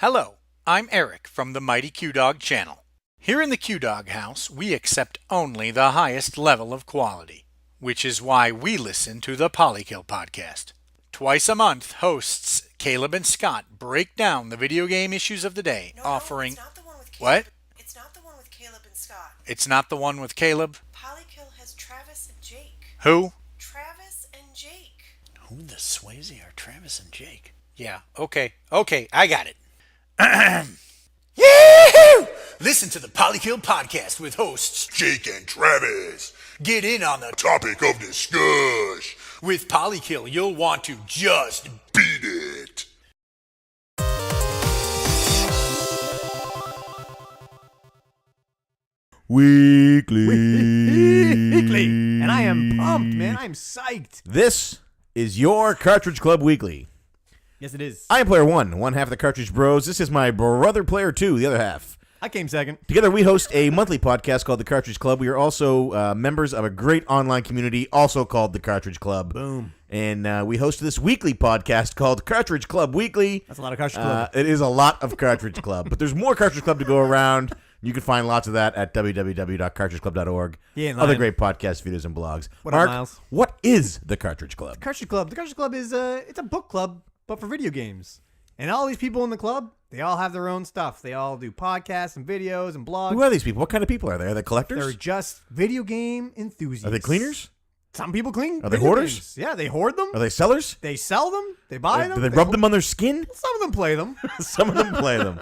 Hello, I'm Eric from the Mighty Q-Dog channel. Here in the Q-Dog house, we accept only the highest level of quality, which is why we listen to the Polykill podcast. Twice a month, hosts Caleb and Scott break down the video game issues of the day, offering... It's not the one with Caleb. What? It's not the one with Caleb and Scott. It's not the one with Caleb? Polykill has Travis and Jake. Who? Travis and Jake. Who the Swayze are Travis and Jake? Yeah, okay, I got it. Yee-hoo! Listen to the Polykill podcast with hosts Jake and Travis. Get in on the Topic of discussion. With Polykill, you'll want to just Beat it. Weekly. And I am pumped, man. I'm psyched. This is your Cartridge Club Weekly. Yes, it is. I am player one half of the Cartridge Bros. This is my brother player two, the other half. I came second. Together we host a monthly podcast called the Cartridge Club. We are also members of a great online community also called the Cartridge Club. Boom. And we host this weekly podcast called Cartridge Club Weekly. That's a lot of Cartridge Club. It is a lot of Cartridge Club, but there's more Cartridge Club to go around. You can find lots of that at www.cartridgeclub.org. Yeah, other great podcast videos and blogs. What Mark, up, Miles? what is the Cartridge Club? Cartridge Club. The Cartridge Club is it's a book club, but for video games. And all these people in the club, they all have their own stuff. They all do podcasts and videos and blogs. Who are these people? What kind of people are they? Are they collectors? They're just video game enthusiasts. Are they cleaners? Some people clean. Are they video hoarders? games. Yeah, they hoard them. Are they sellers? They sell them. They buy them. Do they rub them on their skin? Some of them play them. Some of them play them.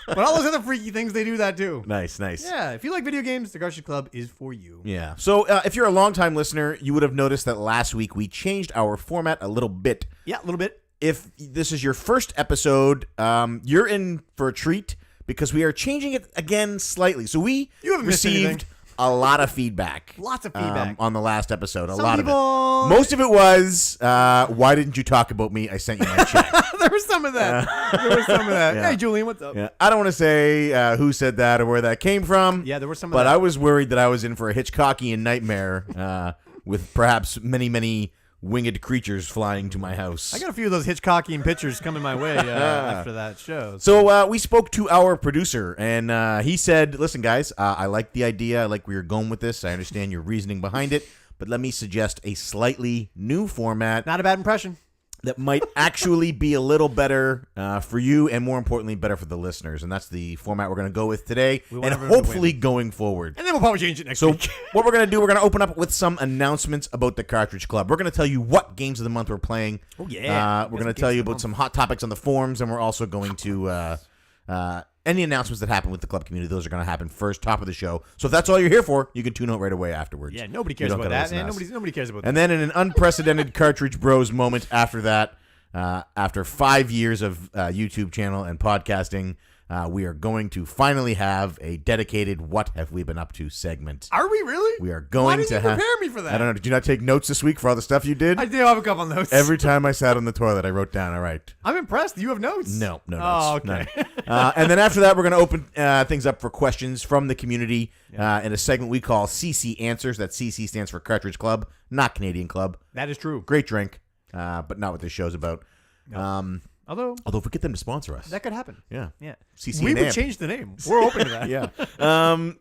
But all those other freaky things, they do that too. Nice. Yeah, if you like video games, the Cartridge Club is for you. Yeah. So if you're a longtime listener, you would have noticed that last week we changed our format a little bit. Yeah, a little bit. If this is your first episode, you're in for a treat because we are changing it again slightly. So we You haven't missed received anything. a lot of feedback. Lots of feedback. On the last episode. Some lot people- of it. Most of it was, why didn't you talk about me? I sent you my check. There was some of that. Yeah. Hey, Julian, what's up? Yeah, I don't want to say who said that or where that came from. Yeah, there was some of But that. I was worried that I was in for a Hitchcockian nightmare with perhaps many, many winged creatures flying to my house. I got a few of those Hitchcockian pictures coming my way after that show. So we spoke to our producer, and he said, listen, guys, I like the idea. I like where you're going with this. I understand your reasoning behind it. But let me suggest a slightly new format Not a bad impression. that might actually be a little better for you and, more importantly, better for the listeners. And that's the format we're going to go with today We want and everyone to hopefully going forward. And then we'll probably change it next So week. what we're going to do, we're going to open up with some announcements about the Cartridge Club. We're going to tell you what games of the month we're playing. Oh, yeah. We're going to tell you about some hot topics on the forums, and we're also going to any announcements that happen with the club community. Those are going to happen first, top of the show. So if that's all you're here for, you can tune out right away afterwards. Yeah, nobody You cares don't about gotta that. listen to Man. us. Nobody cares about that. And then in an unprecedented Cartridge Bros moment after that, after 5 years of YouTube channel and podcasting, we are going to finally have a dedicated "What Have We Been Up To" segment. Are we really? We are going Why didn't to you have. prepare me for that? I don't know. Did you not take notes this week for all the stuff you did? I do have a couple notes. Every time I sat on the toilet, I wrote down. All right. I'm impressed. You have notes. No notes. Oh, okay. None. And then after that, we're going to open things up for questions from the community in a segment we call CCAnswers. That CC stands for Cartridge Club, not Canadian Club. That is true. Great drink, but not what this show's about. Although, Although if we get them to sponsor us. that could happen. Yeah. Yeah. CC We and would AMP. change the name. We're open to that. Yeah.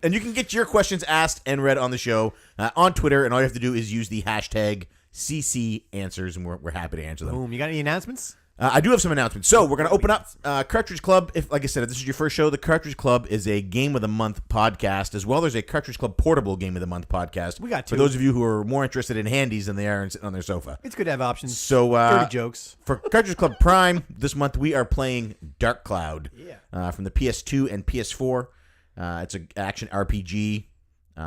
And you can get your questions asked and read on the show on Twitter, and all you have to do is use the hashtag CCAnswers, and we're happy to answer them. Boom. You got any announcements? I do have some announcements. So we're going to open up Cartridge Club. If, like I said, if this is your first show, the Cartridge Club is a Game of the Month podcast. As well, there's a Cartridge Club Portable Game of the Month podcast. We got two. For those of you who are more interested in handies than they are in sitting on their sofa. It's good to have options. So Dirty jokes. for Cartridge Club Prime this month, we are playing Dark Cloud from the PS2 and PS4. It's an action RPG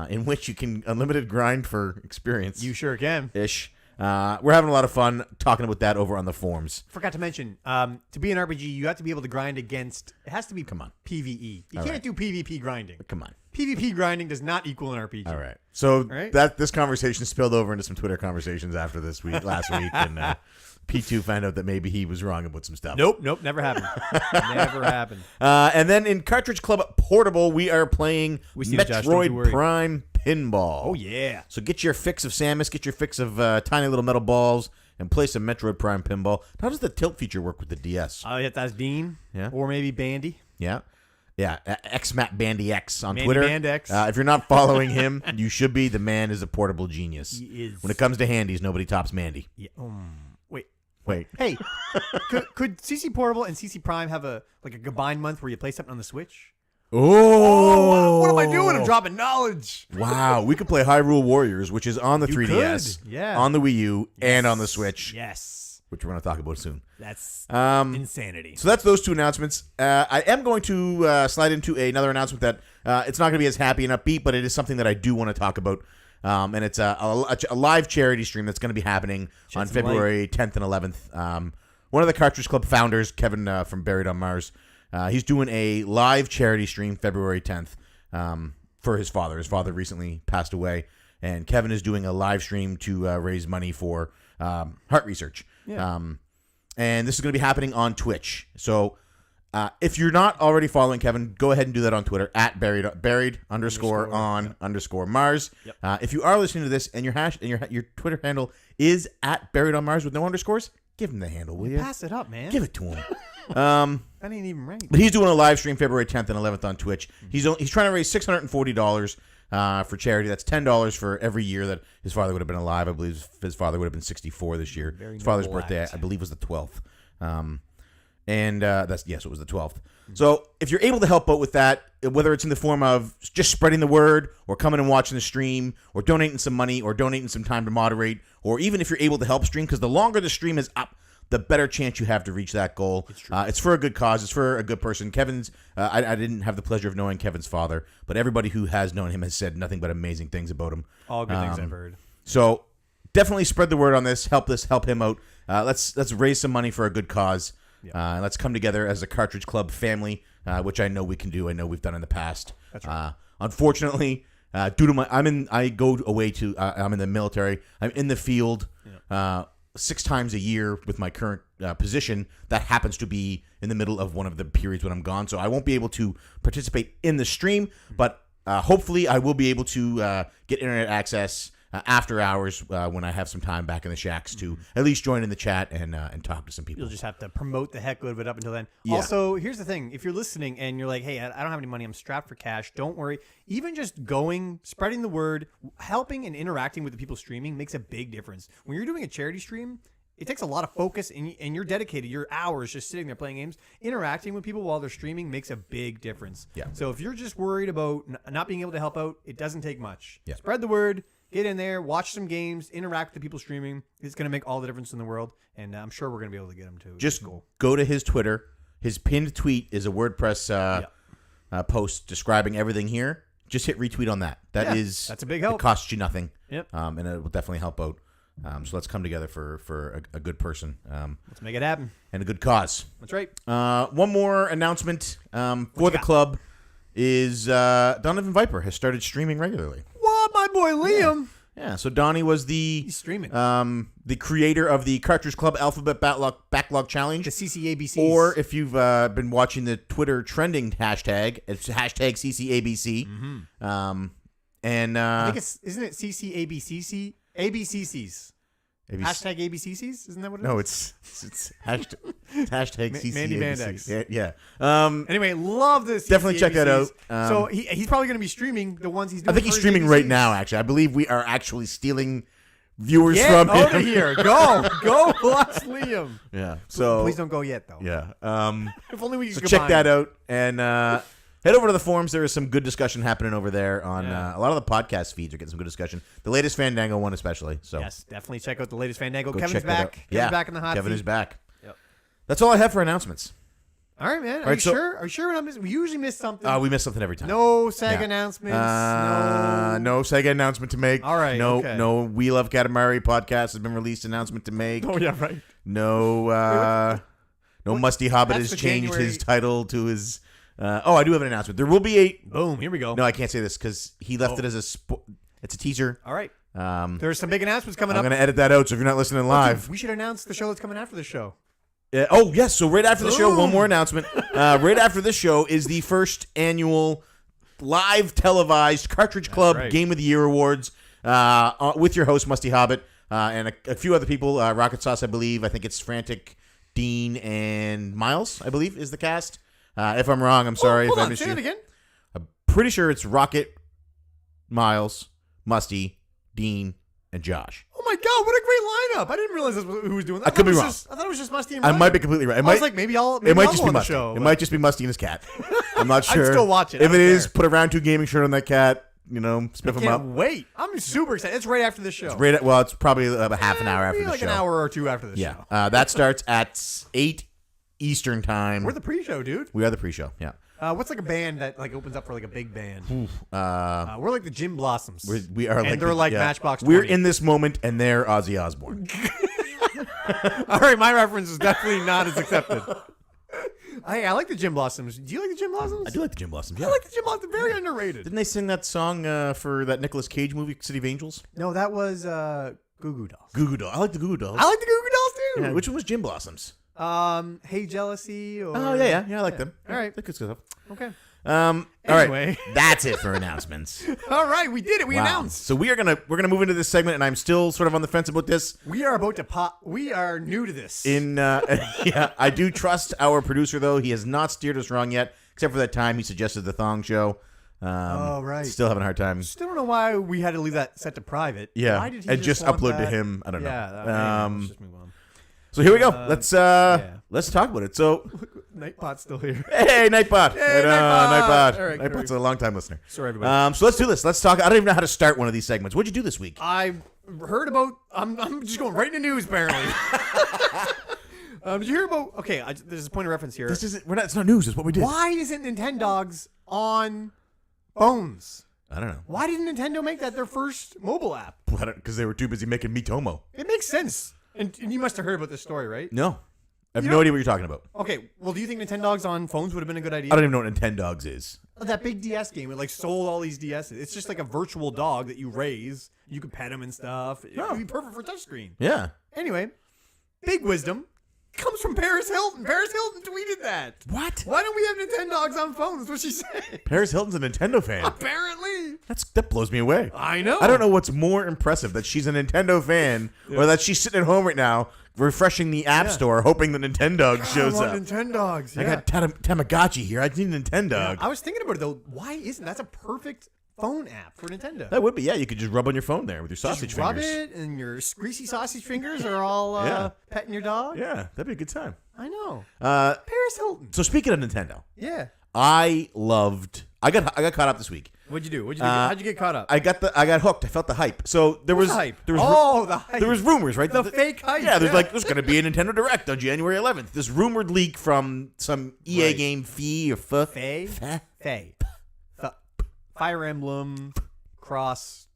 in which you can unlimited grind for experience. You sure can. Ish. We're having a lot of fun talking about that over on the forums. Forgot to mention, to be an RPG, you have to be able to grind against. It has to be Come on. PvE. You All can't right. do PvP grinding. Come on. PvP grinding does not equal an RPG. All right. So Right? this conversation spilled over into some Twitter conversations after last week, and P2 found out that maybe he was wrong about some stuff. Nope, never happened. Never happened. And then in Cartridge Club Portable, we are playing We see it, Josh, don't you Metroid worry. Prime Pinball. Oh, yeah. So get your fix of Samus, get your fix of tiny little metal balls, and play some Metroid Prime pinball. How does the tilt feature work with the DS? Oh, yeah, that's Dean. Yeah. Or maybe Bandy. Yeah. Yeah, Matt Bandy X on Mandy Twitter. Band X. If you're not following him, you should be. The man is a portable genius. He is. When it comes to handies, nobody tops Mandy. Yeah. Wait. Hey, could CC Portable and CC Prime have a combined month where you play something on the Switch? Oh, What am I doing? I'm dropping knowledge. Wow, we could play Hyrule Warriors, which is on the You 3DS, could, yeah. on the Wii U, and on the Switch, Yes. which we're going to talk about soon. That's insanity. So that's those two announcements. I am going to slide into another announcement that it's not going to be as happy and upbeat, but it is something that I do want to talk about. And it's a live charity stream that's going to be happening on February 10th and 11th. One of the Cartridge Club founders, Kevin from Buried on Mars, he's doing a live charity stream February 10th for his father. His father recently passed away, and Kevin is doing a live stream to raise money for heart research. Yeah. And this is going to be happening on Twitch. So if you're not already following Kevin, go ahead and do that on Twitter at buried_on_Mars. Yep. If you are listening to this and your Twitter handle is at buriedonmars with no underscores, give him the handle, will you? Pass it up, man. Give it to him. That ain't even right. But he's doing a live stream February 10th and 11th on Twitch. He's trying to raise $640 for charity. That's $10 for every year that his father would have been alive. I believe his father would have been 64 this year. His father's noble birthday, act. I believe, was the 12th. And it was the 12th. So if you're able to help out with that, whether it's in the form of just spreading the word or coming and watching the stream or donating some money or donating some time to moderate, or even if you're able to help stream, because the longer the stream is up, the better chance you have to reach that goal. It's for a good cause. It's for a good person. Kevin's, I didn't have the pleasure of knowing Kevin's father, but everybody who has known him has said nothing but amazing things about him. All good things I've heard. So definitely spread the word on this. Help him out. Let's raise some money for a good cause. Let's come together as a Cartridge Club family, which I know we can do. I know we've done in the past. That's right. Unfortunately, due to I'm in the military. I'm in the field 6 times a year with my current position. That happens to be in the middle of one of the periods when I'm gone, so I won't be able to participate in the stream. But hopefully, I will be able to get internet access after hours when I have some time back in the shacks to at least join in the chat and talk to some people. You'll just have to promote the heck out of it up until then. Yeah. Also, here's the thing. If you're listening and you're like, hey, I don't have any money, I'm strapped for cash, don't worry. Even just going, spreading the word, helping and interacting with the people streaming makes a big difference. When you're doing a charity stream, it takes a lot of focus, and you're dedicated. Your hours just sitting there playing games. Interacting with people while they're streaming makes a big difference. Yeah. So if you're just worried about not being able to help out, it doesn't take much. Yeah. Spread the word. Get in there, watch some games, interact with the people streaming. It's going to make all the difference in the world, and I'm sure we're going to be able to get them to. Just go to his Twitter. His pinned tweet is a WordPress post describing everything here. Just hit retweet on that. That's a big help. It costs you nothing. Yep. And it will definitely help out. So let's come together for a good person. Let's make it happen. And a good cause. That's right. One more announcement for the club is Donovan Viper has started streaming regularly. What, my boy Liam? Yeah, so Donnie was He's streaming. the creator of the Cartridge Club Alphabet Backlog Challenge. The CCABC. Or if you've been watching the Twitter trending hashtag, it's hashtag CCABC. Mm-hmm. I think isn't it CCABCC? ABCCs. Hashtag ABCCs? Isn't that what it is? No, it's hashtag CCABC. Mandy Band X. Yeah. Anyway, love this. Definitely check that out. So he's probably going to be streaming the ones he's doing. I think he's for his streaming right ABCs. now, actually. I believe we are actually stealing viewers Get from over him. here. Go watch Liam. Yeah. So Please don't go yet, though. Yeah. If only we could So combine. check that out and head over to the forums. There is some good discussion happening over there on a lot of the podcast feeds are getting some good discussion. The latest Fandango one especially. So Yes, definitely check out the latest Fandango. go Kevin's check that out. back. Kevin's back in the hot Kevin seat. is back. Yep. That's all I have for announcements. All right, man. Are right, you so- sure? Are you sure we're not missing? We usually miss something. We miss something every time. No SAG Yeah. announcements. No Sega announcement to make. All right, No, okay. no. We Love Katamari podcast has been released. Announcement to make. Oh yeah, right. No. No Musty Hobbit That's has the changed January- his title to his. I do have an announcement. There will be a. Boom. Here we go. No, I can't say this because he left it as a. It's a teaser. All right. I'm There's some big announcements coming up. going to edit that out. So if you're not listening live, We should announce the show that's coming after the show. oh yes. So right after the show, one Boom. more announcement. Right after this show is the first annual live televised Cartridge Club right. Game of the Year Awards with your host Musty Hobbit. and a few other people. Rocket Sauce, I believe. I think it's Frantic, Dean, and Miles, I believe, is the cast. If I'm wrong, I'm sorry. Hold if I on, missed say you. it again. I'm pretty sure it's Rocket, Miles, Musty, Dean, and Josh. Oh my God, what a great lineup! I didn't realize who was doing that. I could be wrong. I thought it was just Musty and I Ryan. might be completely right. I was like, maybe I'll It might go just on be the Musty. show. It might just be Musty and his cat. I'm not I'd sure. still watch it. I If it don't is, care. put a round 2 gaming shirt on that cat. Spiff him up. Can't wait. I'm super excited. It's right after the show. It's probably about half an hour after Maybe the like show. an hour or two after the Yeah. show. That starts at 8 Eastern time. We're the pre-show, dude. We are the pre-show. Yeah. What's like a band that like opens up for like a big band? Uh, We're like the Gin Blossoms. we are and they're like Matchbox 20. We're in this moment, and they're Ozzy Osbourne. All right, my reference is definitely not as accepted. Hey, I like the Gin Blossoms. Do you like the Gin Blossoms? I do like the Gin Blossoms. Yeah. I like the Gin Blossoms. They're very underrated. Didn't they sing that song for that Nicolas Cage movie, City of Angels? No, that was Goo Goo Dolls. Goo Goo Dolls. I like the Goo Goo Dolls. I like the Goo Goo Dolls too. Yeah, which one was Gin Blossoms? Hey Jealousy. Or... Oh yeah, I like them. All right. They're good stuff. Okay. All Anyway. right, that's it for announcements. All right, we did it. We Wow. announced. So we're gonna move into this segment, and I'm still sort of on the fence about this. We are about to pop. We are new to this. Yeah, I do trust our producer though. He has not steered us wrong yet, except for that time he suggested the Thong Show. Oh, right. Still having a hard time. Still don't know why we had to leave that set to private. Yeah, Why did he and just want upload to that? him. I don't know. Yeah. Let's just move on. So here we go. Let's talk about it. So, Nightbot's still here. hey, Nightbot. Hey, Nightbot. Nightbot. All right, Nightbot's a long time listener. Sorry, everybody. So let's do this. Let's talk. I don't even know how to start one of these segments. What'd you do this week? I heard about. I'm just going right into news. Apparently. Did you hear about? Okay, there's a point of reference here. This isn't. We're not. It's not news. It's what we did. Why isn't Nintendogs on phones? I don't know. Why didn't Nintendo make that their first mobile app? Because they were too busy making Miitomo. It makes sense. And you must have heard about this story, right? No, I have You no don't- idea what you're talking about. Okay, well, do you think Nintendogs on phones would have been a good idea? I don't even know what Nintendogs is. That big DS game, it like sold all these DSs. It's just like a virtual dog that you raise. You can pet him and stuff. It would be perfect for touchscreen. Yeah. Anyway, big wisdom comes from Paris Hilton. Paris Hilton tweeted that. What? Why don't we have Nintendogs on phones? That's what she said. Paris Hilton's a Nintendo fan. Apparently. That blows me away. I know. I don't know what's more impressive, that she's a Nintendo fan or that she's sitting at home right now refreshing the App Store hoping the Nintendog shows I up. want Nintendogs. I got Tamagotchi here. I need a Nintendog. I was thinking about it though. Why isn't that's a perfect phone app for Nintendo? That would be, yeah. You could just rub on your phone there with your sausage Just rub fingers. it, and your greasy sausage fingers are all Yeah. petting your dog. Yeah, that'd be a good time. I know. Uh, Paris Hilton. so speaking of Nintendo, Yeah. I got caught up this week. What'd you do? How'd you get caught up? I got hooked. I felt the hype. So there What's was the hype? there was The hype. there was rumors, right? The fake hype, Yeah, yeah. there's going to be a Nintendo Direct on January 11th. This rumored leak from some EA Right. game, Fee or F. Faye. Faye. Fire Emblem. Cross.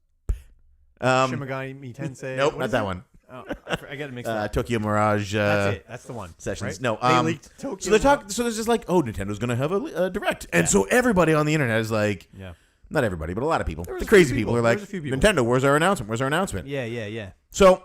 Shimigami Tensei. Nope, What not is that it? one. Oh, I got it mixed up. Tokyo Mirage. That's it. That's the one. Sessions. right? No, They leaked Tokyo. So they talk. So there's just like, oh, Nintendo's going to have a Direct, and so everybody on the internet is like, Yeah. not everybody, but a lot of people, was the a crazy few people people. are There like, was a few people. Nintendo, where's our announcement? Where's our announcement? Yeah. So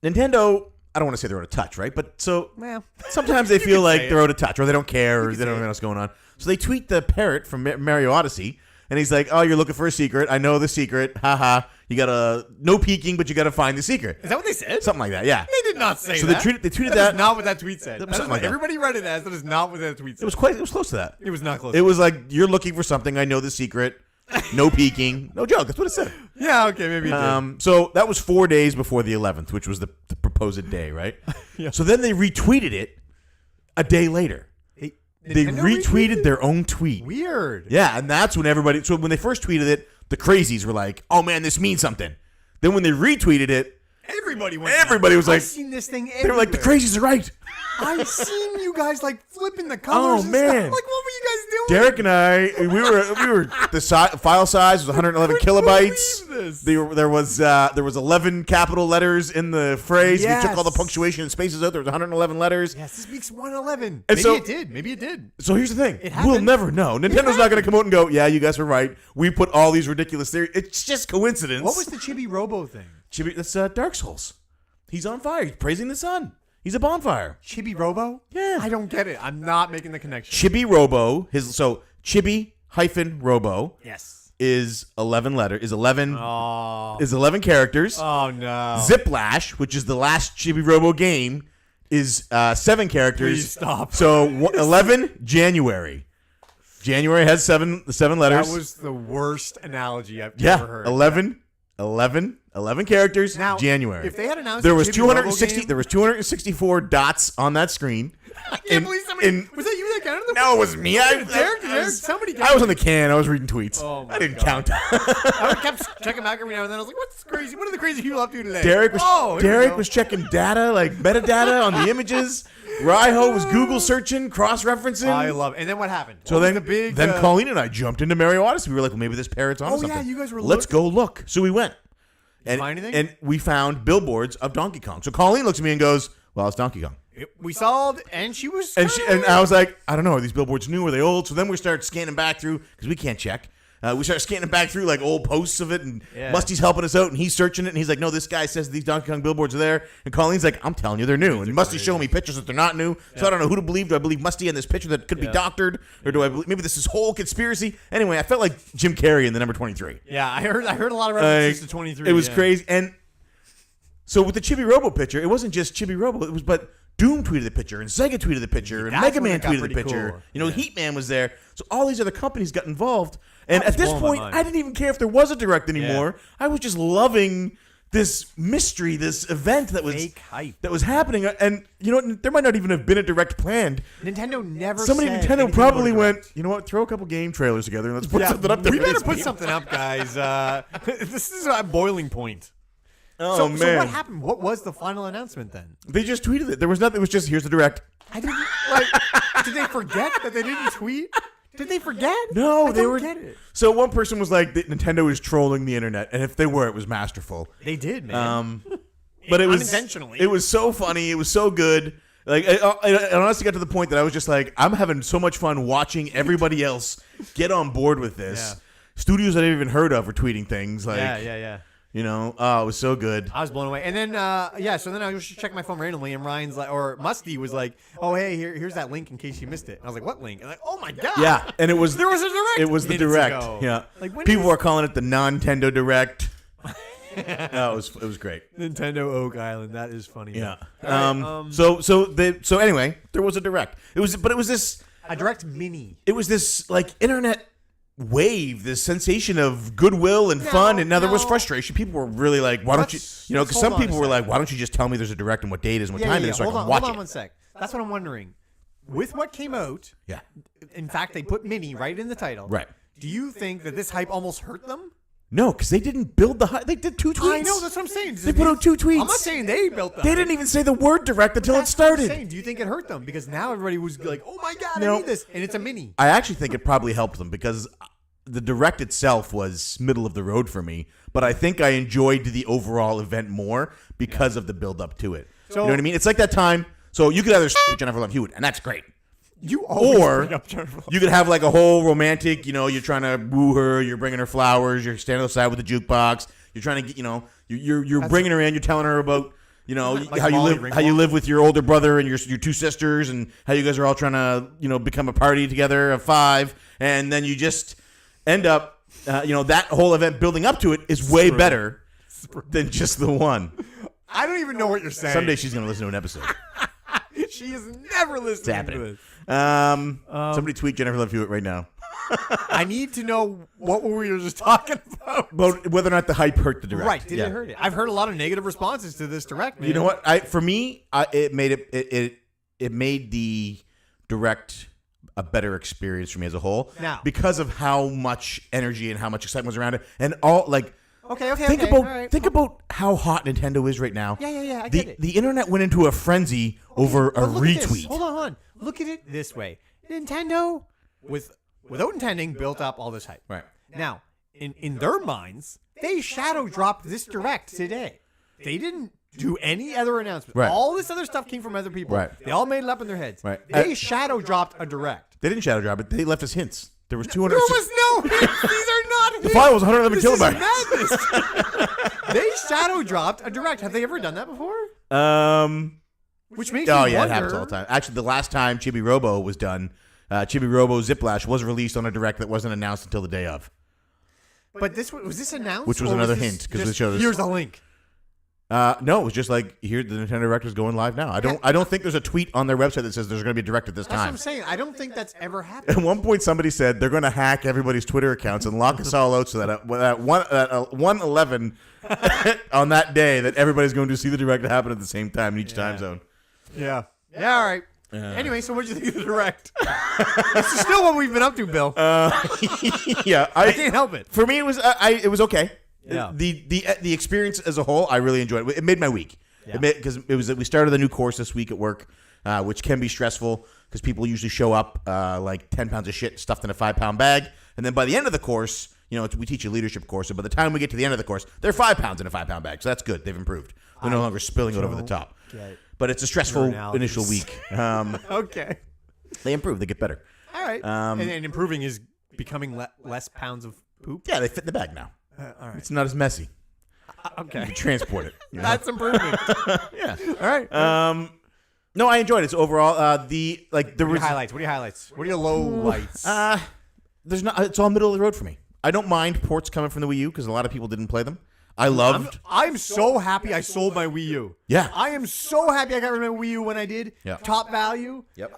Nintendo, I don't want to say they're out of touch, right? But so Well, sometimes they feel like say they're out of touch, or they don't care, or can they don't say know what's going on. So they tweet the parrot from Mario Odyssey, and he's like, "Oh, you're looking for a secret. I know the secret. Haha. You gotta no peeking, but you gotta find the secret. is that what they said? Something like that. Yeah. They did not say So that. they tweeted That that. is not what that tweet said. Something That is like what that. everybody read it as. That is not what that tweet said. It was close to that. It was not close. It was like, you're looking for something. I know the secret. No peeking. No joke. That's what it said. Yeah. Okay. Maybe it did. So that was 4 days before the 11th, which was the proposed day, right? Yeah. So then they retweeted it a day later. They Nintendo retweeted their own tweet. Weird. Yeah, and that's when everybody. So when they first tweeted it, the crazies were like, "Oh man, this means something." Then when they retweeted it, Everybody went. everybody was like, I've seen this thing. they were like, "The crazies are right." I've seen you guys like flipping the colors. Oh, and man. stuff. Like, what were you guys doing? Derek and I, we were the file size was 111 kilobytes. believe this. There was 11 capital letters in the phrase. We took all the Yes. punctuation and spaces out. There was 111 letters. Yes, this week's 111. And Maybe so- it did. Maybe it did. So here's the thing: It we'll happened. never know. Nintendo's not going to come out and go, "Yeah, you guys were right. We put all these ridiculous theories." It's just coincidence. What was the Chibi Robo thing? Chibi? That's Dark Souls. He's on fire. He's praising the sun. He's a bonfire. Chibi Robo? Yeah. I don't get it. I'm not making the connection. Chibi Robo. Chibi hyphen Robo. Yes. is 11 letter is 11 Oh. is 11 characters. Oh no. Ziplash, which is the last Chibi Robo game, is 7 characters. Please stop. So 11 January. January has 7 letters. That was the worst analogy I've yeah, ever heard. 11 characters. Now, January. if they had announced there a was Chibi Robo 260 game- there was 264 dots on that screen. I can't believe somebody. Was that you that counted them? No, it wasn't me. Derek, somebody. I was on the can. I was reading tweets. Oh my I didn't God. count. I kept checking back every now and then. I was like, "What's crazy? What are the crazy people up to today?" Derek was here we go. checking data, like metadata on the images. Raiho was Google searching, cross-referencing. I love it. And then what happened? So What was then, the big. then Colleen and I jumped into Mario Odyssey. We were like, well, maybe this parrot's on Oh, something. yeah, you guys were Let's go look. So we went. And, find anything? and we found billboards of Donkey Kong. So Colleen looks at me and goes, well, it's Donkey Kong. We saw, and she was. And I was like, I don't know, are these billboards new? Are they old? So then we start scanning back through, because we can't check. We start scanning back through like old posts of it, and Yeah. Musty's helping us out, and he's searching it, and he's like, no, this guy says these Donkey Kong billboards are there. And Colleen's like, I'm telling you, they're new. And Musty's showing me pictures that they're not new. So I don't know who to believe. Do I believe Musty in this picture that could be doctored? Or do I believe maybe this is whole conspiracy? Anyway, I felt like Jim Carrey in the number 23. Yeah, I heard a lot of references to 23. It was yeah. crazy. And so with the Chibi Robo picture, it wasn't just Chibi Robo. It was, but Doom tweeted the picture, and Sega tweeted the picture, and That's Mega when Man it got tweeted the pretty picture. cool. You know, Heatman was there. So all these other companies got involved. And That was at this blowing my point, mind. I didn't even care if there was a direct anymore. I was just loving this mystery, this event that was Fake hype. that was happening. And you know what? There might not even have been a direct planned. Nintendo never. Somebody said at Nintendo anything probably about a went, direct. you know what? Throw a couple game trailers together and let's put Yeah, something up there. we for better these put people. something up, guys. This is a boiling point. Oh So man! what happened? What was the final announcement then? They just tweeted it. There was nothing. It was just here's the direct. I didn't like. Did they forget that they didn't tweet? Did they forget? No, I they don't were. Get it. So one person was like, that Nintendo is trolling the internet, and if they were, it was masterful. They did, man. But it was Unintentionally. It was so funny. It was so good. Like I honestly got to the point that I was just like, I'm having so much fun watching everybody else get on board with this. Yeah. Studios I didn't even heard of were tweeting things like, yeah. you know, oh, it was so good. I was blown away. And then, so then I was just checking my phone randomly, and Ryan's like, or Musty was like, "Oh, hey, here's that link in case you missed it." And I was like, "What link?" And like, "Oh my god!" Yeah, and it was there was a direct. It was the minutes direct. ago. Yeah, Like when people is- were calling it the non-Tendo direct. No, it was great. Nintendo Oak Island. That is funny. Yeah. man. All right, So anyway, there was a direct. It was this a direct mini. it was this like internet wave, this sensation of goodwill and fun, and now there was no. frustration. People were really like, why don't you, you know, let's because hold some on a people were sec. like, why don't you just tell me there's a direct and what date it is and what time it is so I Hold can on, watch hold on it. one sec. That's what I'm wondering. With what came out, Yeah. in fact, they put mini right in the title. Right. Do you think that this hype almost hurt them? No, because they didn't build the they did 2 tweets. I know, that's what I'm saying. They put out 2 tweets. I'm not saying they built that. They didn't even say the word direct until it That's what I'm started. saying. Do you think it hurt them? Because now everybody was like, "Oh my god, No. I need this," and it's a mini. I actually think it probably helped them because the direct itself was middle of the road for me, but I think I enjoyed the overall event more because of the build up to it. So- you know what I mean? It's like that time. So you could either Jennifer Love Hewitt, and that's great. You always Or bring up Jennifer Lopez. you could have like a whole romantic, you know, you're trying to woo her, you're bringing her flowers, you're standing outside with the jukebox, you're trying to get, you know, you're bringing her in, you're telling her about, you know, Like how you Molly live, how you Ringwald? live with your older brother and your 2 sisters, and how you guys are all trying to, you know, become a party together of 5, and then you just end up, you know, that whole event building up to it is way better than just the one. I don't even know what you're saying. Someday she's gonna listen to an episode. She is never listening to happening. this. Somebody tweet Jennifer Love Hewitt right now. I need to know what we were just talking about. About whether or not the hype hurt the direct. Right? Did it hurt it? I've heard a lot of negative responses to this direct. Man. You know what? For me, it made it made the direct a better experience for me as a whole. Now. Because of how much energy and how much excitement was around it, and all like. Okay. Think okay, about all right. think about how hot Nintendo is right now. Yeah, I the, get it. The internet went into a frenzy over a But look at this. retweet. Hold on. Look at it this way. Nintendo, without intending, built up all this hype. Right. Now, in their minds, they shadow dropped this direct today. They didn't do any other announcement. Right. All this other stuff came from other people. Right. They all made it up in their heads. Right. They shadow dropped a direct. They didn't shadow drop it. They left us hints. There was 200. There was no hints. These are not hints. The file was 111 This is kilobytes. madness. They shadow dropped a direct. Have they ever done that before? Which makes Oh me yeah, wonder. it happens all the time. Actually, the last time Chibi Robo was done, Chibi Robo Ziplash was released on a direct that wasn't announced until the day of. But was this announced? Which was or another this hint, 'cause just, it showed us- Here's the link. No, it was just like, here, the Nintendo Direct is going live now. I don't think there's a tweet on their website that says there's going to be a Direct at this That's what time. I'm saying. I don't think that's ever happened. At one point, somebody said they're going to hack everybody's Twitter accounts and lock us all out so that at 1:11 on that day, that everybody's going to see the Direct happen at the same time in each time zone. Yeah. Yeah. All right. Anyway, so what did you think of the Direct? This is still what we've been up to, Bill. Yeah, I can't help it. For me, it was okay. Yeah. The experience as a whole, I really enjoyed it. It made my week. Yeah. Because we started a new course this week at work, which can be stressful because people usually show up like 10 pounds of shit stuffed in a 5-pound bag, and then by the end of the course, we teach a leadership course. So by the time we get to the end of the course, they're 5 pounds in a 5-pound bag. So that's good. They've improved. They're no longer spilling it over the top. But it's a stressful initial week. Okay. They improve. They get better. All right. And improving is becoming less pounds of poop. Yeah, they fit in the bag now. All right. It's not as messy. Okay. You can transport it. That's improvement. Yeah. All right. No, I enjoyed it. So overall, What are your highlights? What are your low lights? there's not. It's all middle of the road for me. I don't mind ports coming from the Wii U because a lot of people didn't play them. I'm so happy I sold my Wii U. Yeah. I am so happy I got rid of my Wii U when I did. Yeah. Top value. Yep.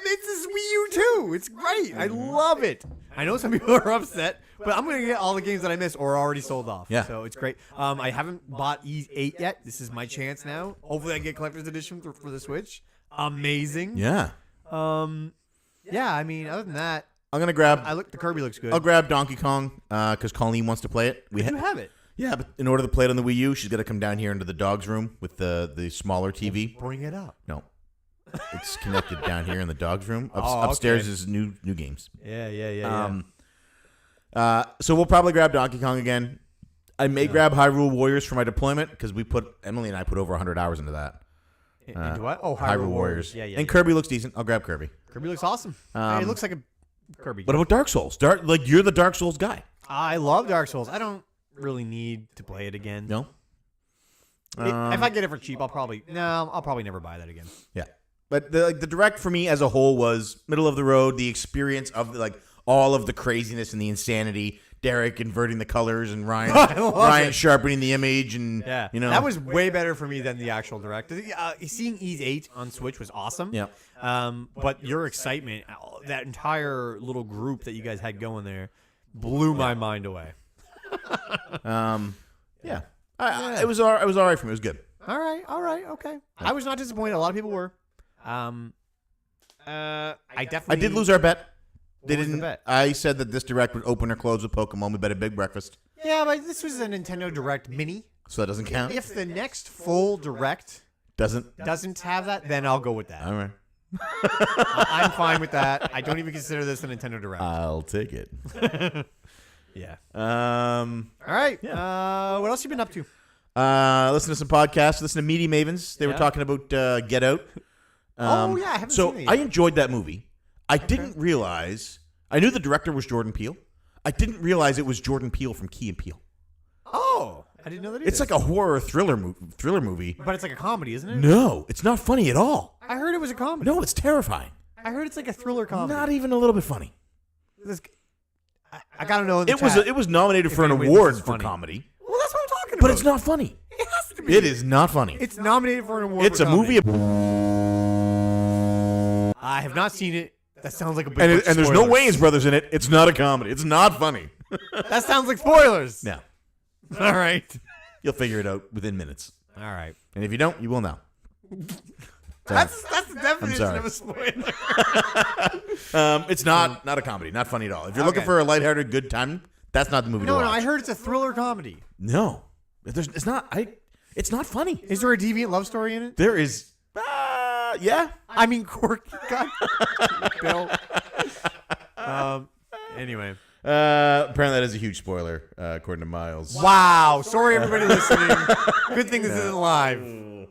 It's this Wii U too. It's great. I love it. I know some people are upset, but I'm going to get all the games that I missed or are already sold off. Yeah. So it's great. I haven't bought E8 yet. This is my chance now. Hopefully I get collector's edition for the Switch. Amazing. Yeah. Yeah, I mean, other than that, I'm gonna grab. the Kirby looks good. I'll grab Donkey Kong because Colleen wants to play it. You have it. Yeah, but in order to play it on the Wii U, she's got to come down here into the dog's room with the smaller TV. Bring it up. No, it's connected down here in the dog's room. Oh, Upstairs okay. is new games. Yeah. So we'll probably grab Donkey Kong again. I may grab Hyrule Warriors for my deployment because Emily and I put over 100 hours into that. Into what? Oh, Hyrule Warriors. Yeah. And Kirby looks decent. I'll grab Kirby. Kirby looks awesome. It looks like a Kirby. What about Dark Souls? You're the Dark Souls guy. I love Dark Souls. I don't really need to play it again. No. If I get it for cheap, I'll probably never buy that again. Yeah. But the Direct for me as a whole was middle of the road. The experience of all of the craziness and the insanity. Derek inverting the colors and Ryan sharpening the image and that was way better for me than the actual Direct. Seeing Ease 8 on Switch was awesome. Yeah. But your excitement, that entire little group that you guys had going there, blew my mind away. Yeah. It was all right for me. It was good. All right, okay. I was not disappointed. A lot of people were. I did lose our bet. They What was the didn't. bet? I said that this Direct would open or close with Pokemon. We bet a big breakfast, Yeah, but this was a Nintendo Direct Mini. so that doesn't count. If the next full Direct Doesn't. doesn't have that, then I'll go with that. All right. I'm fine with that. I don't even consider this a Nintendo Direct. I'll take it. Yeah. Um. All right. What else you been up to? Listen to some podcasts. Listen to Meaty Mavens. They were Yeah. talking about Get Out. Oh, yeah, I haven't so seen it I yet. enjoyed that movie. I didn't realize. I knew the director was Jordan Peele. I didn't realize it was Jordan Peele from Key and Peele. Oh, I didn't know that either. It's like a horror thriller movie. But it's like a comedy, isn't it? No, it's not funny at all. I heard it was a comedy. No, it's terrifying. I heard it's like a thriller comedy. Not even a little bit funny. I gotta know in the It was chat. it was nominated If for an anybody award thinks it's for funny. comedy, Well, that's what I'm talking about. but it's not funny. It has to be. It is not funny. It's nominated for an award. It's for a comedy. movie, I have not seen it. That sounds like a big and bunch of there's no spoilers. Wayans brothers in it. It's not a comedy. It's not funny. That sounds like spoilers. No, All right. you'll figure it out within minutes, All right. and if you don't, you will now. That's the definition sorry. of a spoiler. It's not a comedy, not funny at all. If you're looking Okay. for a lighthearted, good time, that's not the movie to No, watch. I heard it's a thriller comedy. No, it's not. It's not funny. Is there a deviant love story in it? There is. Yeah. I mean, quirky. God. Bill. Anyway. Apparently, that is a huge spoiler, according to Miles. Wow. Sorry, everybody listening. Good thing this isn't live.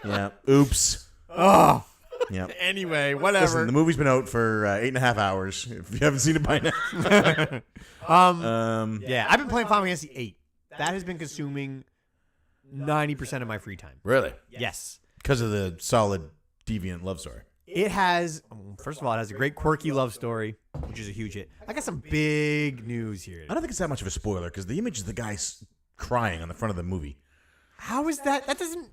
Yeah. Oops. Oh. Yeah. Anyway, whatever. Listen, the movie's been out for 8.5 hours. If you haven't seen it by now. Yeah, I've been playing Final Fantasy VIII. That has been consuming 90% of my free time. Really? Yes. Because of the solid deviant love story. It has, first of all, it has a great quirky love story, which is a huge hit. I got some big news here. I don't think it's that much of a spoiler because the image is the guy crying on the front of the movie. How is that? That doesn't.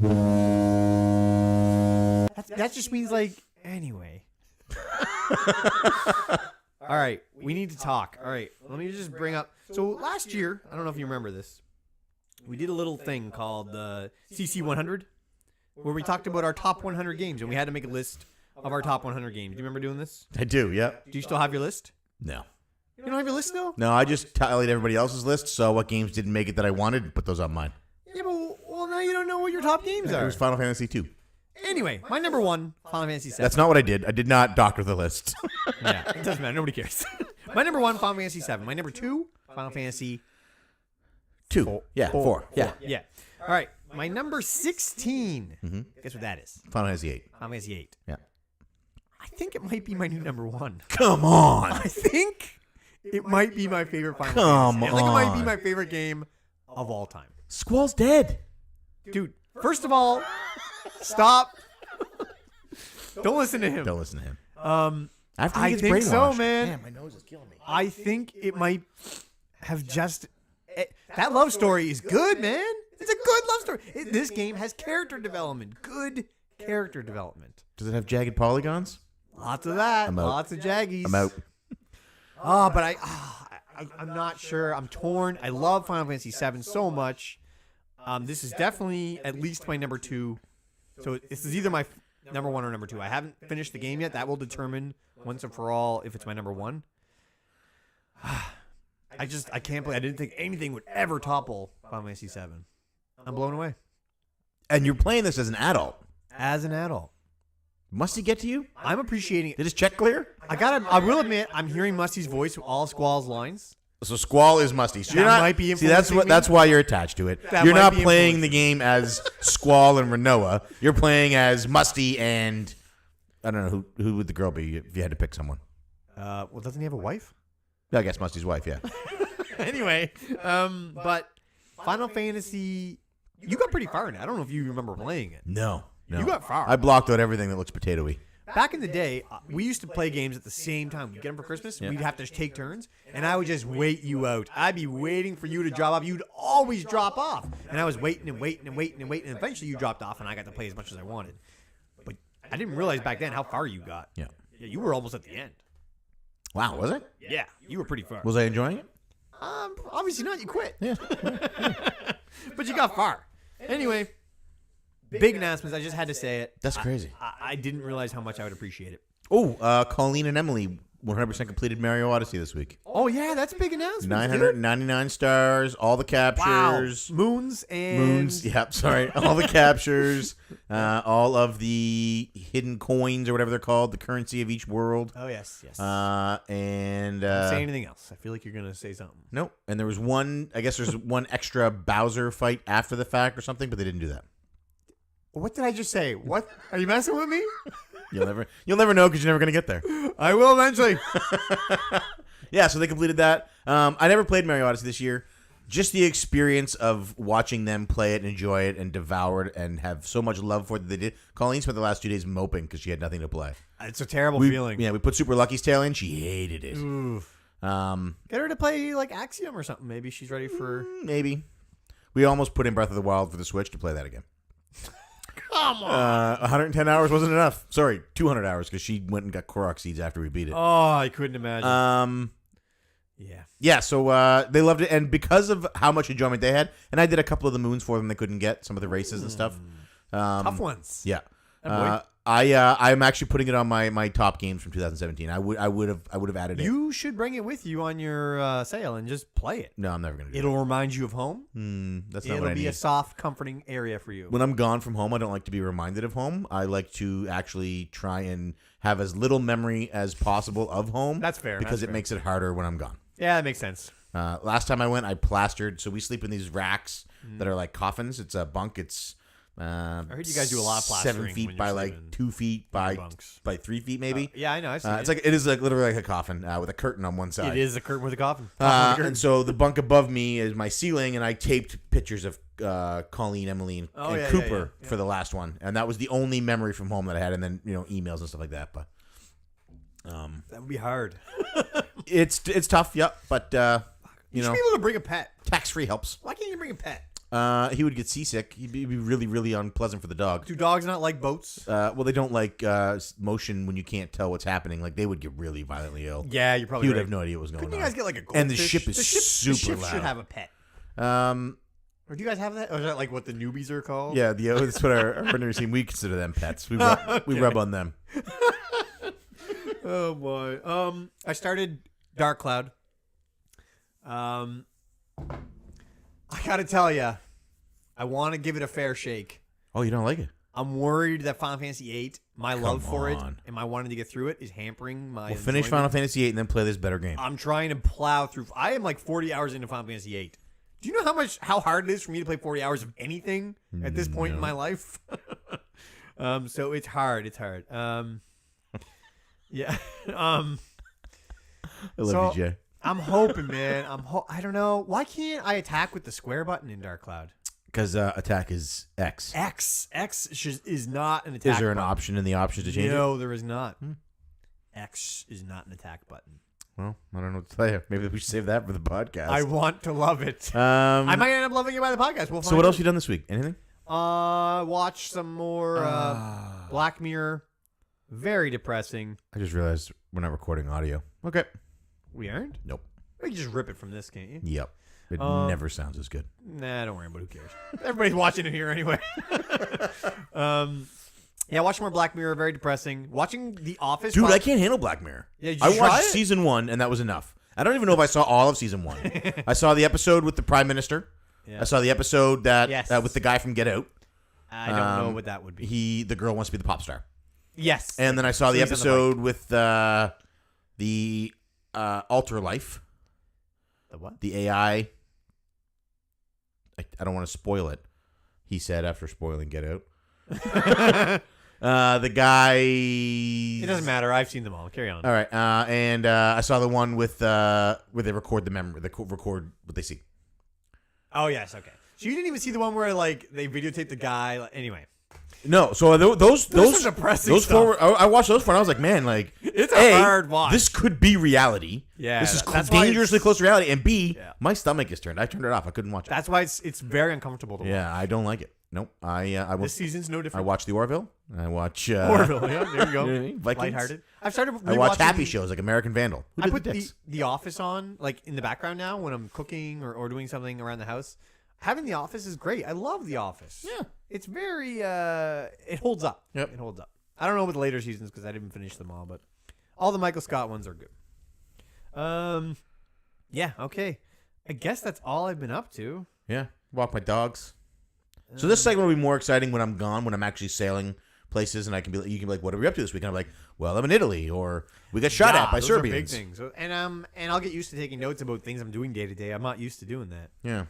That just means like anyway. All right, we need to talk. All right, let me just bring up. So last year, I don't know if you remember this, we did a little thing called the CC100, where we talked about our top 100 games, and we had to make a list of our top 100 games. Do you remember doing this? I do, yep. Do you still have your list? No. You don't have your list still? No, I just tallied everybody else's list, saw what games didn't make it that I wanted, and put those on mine. Yeah, but well, now you don't know what your top games It are. was Final Fantasy 2. Anyway, my number one, Final Fantasy 7. That's not what I did. I did not doctor the list. Yeah, it doesn't matter. Nobody cares. My number one, Final Fantasy 7. My number two, Final Fantasy 2. Yeah, 4. Yeah. Yeah. All right. My number 16. Mm-hmm. Guess what that is? Final Fantasy 8. Final Fantasy 8. Yeah. I think it might be my new number one. Come on. I think it might be my favorite Final Come Fantasy. I think it might be on. my favorite game of all time. Squall's dead. Dude, first of all, stop. Don't listen to him. Don't listen to him. After he I gets think so, brainwashed. man. Damn, my nose is killing me. I think it might have just... that love story is good, man. It's a good love story. This game has character development. Good character development. Does it have jagged polygons? Lots of that. I'm out. Lots of jaggies. I'm out. Oh, but I'm not sure. I'm torn. I love Final Fantasy VII so much. This is definitely at least my number two. So this is either my number one or number two. I haven't finished the game yet. That will determine once and for all if it's my number one. I can't believe I didn't think anything would ever topple Final Fantasy VII. I'm blown away. And you're playing this as an adult. As an adult, Must he get to you? I'm appreciating it. Did his check clear? I will admit, I'm hearing Musty's voice with all Squall's lines. So Squall is Musty. So That you're not, might be see, that's influencing what. me. That's why you're attached to it. That You're might not be playing the game as Squall and Renoa. You're playing as Musty and I don't know who would the girl be if you had to pick someone. Well, doesn't he have a wife? I guess Musty's wife. Yeah. Anyway, but Final Fantasy, you got pretty far in it. I don't know if you remember playing it. No. You got far. I blocked out everything that looks potato-y. Back in the day, we used to play games at the same time. We'd get them for Christmas. Yeah. We'd have to take turns, and I would just wait you out. I'd be waiting for you to drop off. You'd always drop off, and I was waiting and waiting and waiting and waiting, and eventually you dropped off, and I got to play as much as I wanted. But I didn't realize back then how far you got. Yeah. Yeah, you were almost at the end. Wow, was it? Yeah, you were pretty far. Was I enjoying it? Obviously not. You quit. Yeah. But you got far. Anyway, big announcements. I just had to say it. That's crazy. I didn't realize how much I would appreciate it. Oh, Colleen and Emily 100% completed Mario Odyssey this week. Oh, yeah, that's a big announcement. 999 stars, all the captures. Wow. Moons and... Moons, yep, sorry. All the captures, all of the hidden coins or whatever they're called, the currency of each world. Oh, yes, yes. And... Don't say anything else. I feel like you're going to say something. Nope. And there was one, I guess there's one extra Bowser fight after the fact or something, but they didn't do that. What did I just say? What? Are you messing with me? You'll never know because you're never going to get there. I will eventually. Yeah, so they completed that. I never played Mario Odyssey this year. Just the experience of watching them play it and enjoy it and devour it and have so much love for it that they did. Colleen spent the last 2 days moping because she had nothing to play. It's a terrible feeling. Yeah, we put Super Lucky's Tale in. She hated it. Oof. Get her to play like Axiom or something. Maybe she's ready for... Maybe. We almost put in Breath of the Wild for the Switch to play that again. Come on. 110 hours wasn't enough. Sorry, 200 hours because she went and got Korok seeds after we beat it. Oh, I couldn't imagine. Yeah. Yeah, so they loved it, and because of how much enjoyment they had, and I did a couple of the moons for them they couldn't get, some of the races and stuff. Tough ones. Yeah. boy. I'm actually putting it on my top games from 2017. I would have added it. You should bring it with you on your sale and just play it. No, I'm never gonna do It'll remind you of home. That's not It'll what I be need. a soft, comforting area for you. When I'm gone from home, I don't like to be reminded of home. I like to actually try and have as little memory as possible of home. That's fair, because that's it fair. makes it harder when I'm gone. Yeah, that makes sense. Last time I went, I plastered. So we sleep in these racks that are like coffins. It's a bunk. It's I heard you guys do a lot of plastering 7 when feet you're by sleeping like 2 feet by bunks. 3 feet maybe. Yeah, I know. I've seen It's like it is like literally like a coffin with a curtain on one side. it is a curtain with a coffin. And so the bunk above me is my ceiling, and I taped pictures of Colleen, Emily, and Cooper for the last one, and that was the only memory from home that I had, and then emails and stuff like that. But that would be hard. it's tough, but You should be able to bring a pet. tax free helps. Why can't you bring a pet? He would get seasick. He'd be really, really unpleasant for the dog. Do dogs not like boats? Well, they don't like motion when you can't tell what's happening. Like they would get really violently ill. Yeah, you're probably He would right. have no idea what was going Couldn't on. you guys get like a goldfish? And the ship is super the ship loud. should have a pet. Or do you guys have that? Or is that like what the newbies are called? Yeah, that's what our partner team. We consider them pets. We rub on them. Oh boy. I started Dark Cloud. I gotta tell you, I want to give it a fair shake. Oh, you don't like it? I'm worried that Final Fantasy VIII, my love for it, on. and my wanting to get through it is hampering my. We'll finish enjoyment. Final Fantasy VIII and then play this better game. I'm trying to plow through. I am like 40 hours into Final Fantasy VIII. Do you know how hard it is for me to play 40 hours of anything at this point in my life? So it's hard. It's hard. Yeah. I love you, Jay. I'm hoping, man. I don't know. Why can't I attack with the square button in Dark Cloud? Because attack is X. X is not an attack. Is there an button. option in the options to change it? No, there is not. X is not an attack button. Well, I don't know what to tell you. Maybe we should save that for the podcast. I want to love it. I might end up loving it by the podcast. We'll find so what out. else have you done this week? Anything? Watch some more Black Mirror. Very depressing. I just realized we're not recording audio. Okay. We aren't? Nope. We can just rip it from this, can't you? Yep. It never sounds as good. Nah, don't worry about it. Who cares? Everybody's watching it here anyway. Yeah, watch more Black Mirror. Very depressing. Watching The Office. Dude, I can't handle Black Mirror. Yeah, did I you watched try it? season 1, and that was enough. I don't even know if I saw all of season 1. I saw the episode with the Prime Minister. Yeah. I saw the episode that Yes. With the guy from Get Out. I don't know what that would be. The girl wants to be the pop star. Yes. And then I saw the he's on the episode with the Alter Life. The what? The AI. I don't want to spoil it. He said after spoiling Get Out. The guy. It doesn't matter. I've seen them all. Carry on. All right, and I saw the one with where they record the memory, record what they see. Oh yes. Okay. So you didn't even see the one where like they videotaped the guy. Anyway. No, so those some depressing those stuff. four. I watched those four, and I was like, man, like It's a hard watch. This could be reality. Yeah, this is that's why dangerously it's- close to reality. And B, Yeah. my stomach is turned. I turned it off. I couldn't watch it. That's why it's very uncomfortable to watch. Yeah, I don't like it. Nope. I will. This season's no I different. watch the Orville. I watch Orville. Yeah, there you go. Vikings. Lighthearted. I've started. I watch rewatching- happy shows like American Vandal. Who I did put the the, dicks? the Office on like in the background now when I'm cooking or doing something around the house. Having The Office is great. I love The Office. Yeah. It's very it holds up. Yep. It holds up. I don't know with the later seasons because I didn't finish them all, but all the Michael Scott ones are good. Yeah, okay. I guess that's all I've been up to. Yeah, walk my dogs. So this segment will be more exciting when I'm gone, when I'm actually sailing places, and you can be like, "What are we up to this week?" And I'm like, "Well, I'm in Italy," or "We got shot at by those are Serbians." big things. So, and I'll get used to taking notes about things I'm doing day to day. I'm not used to doing that. Yeah,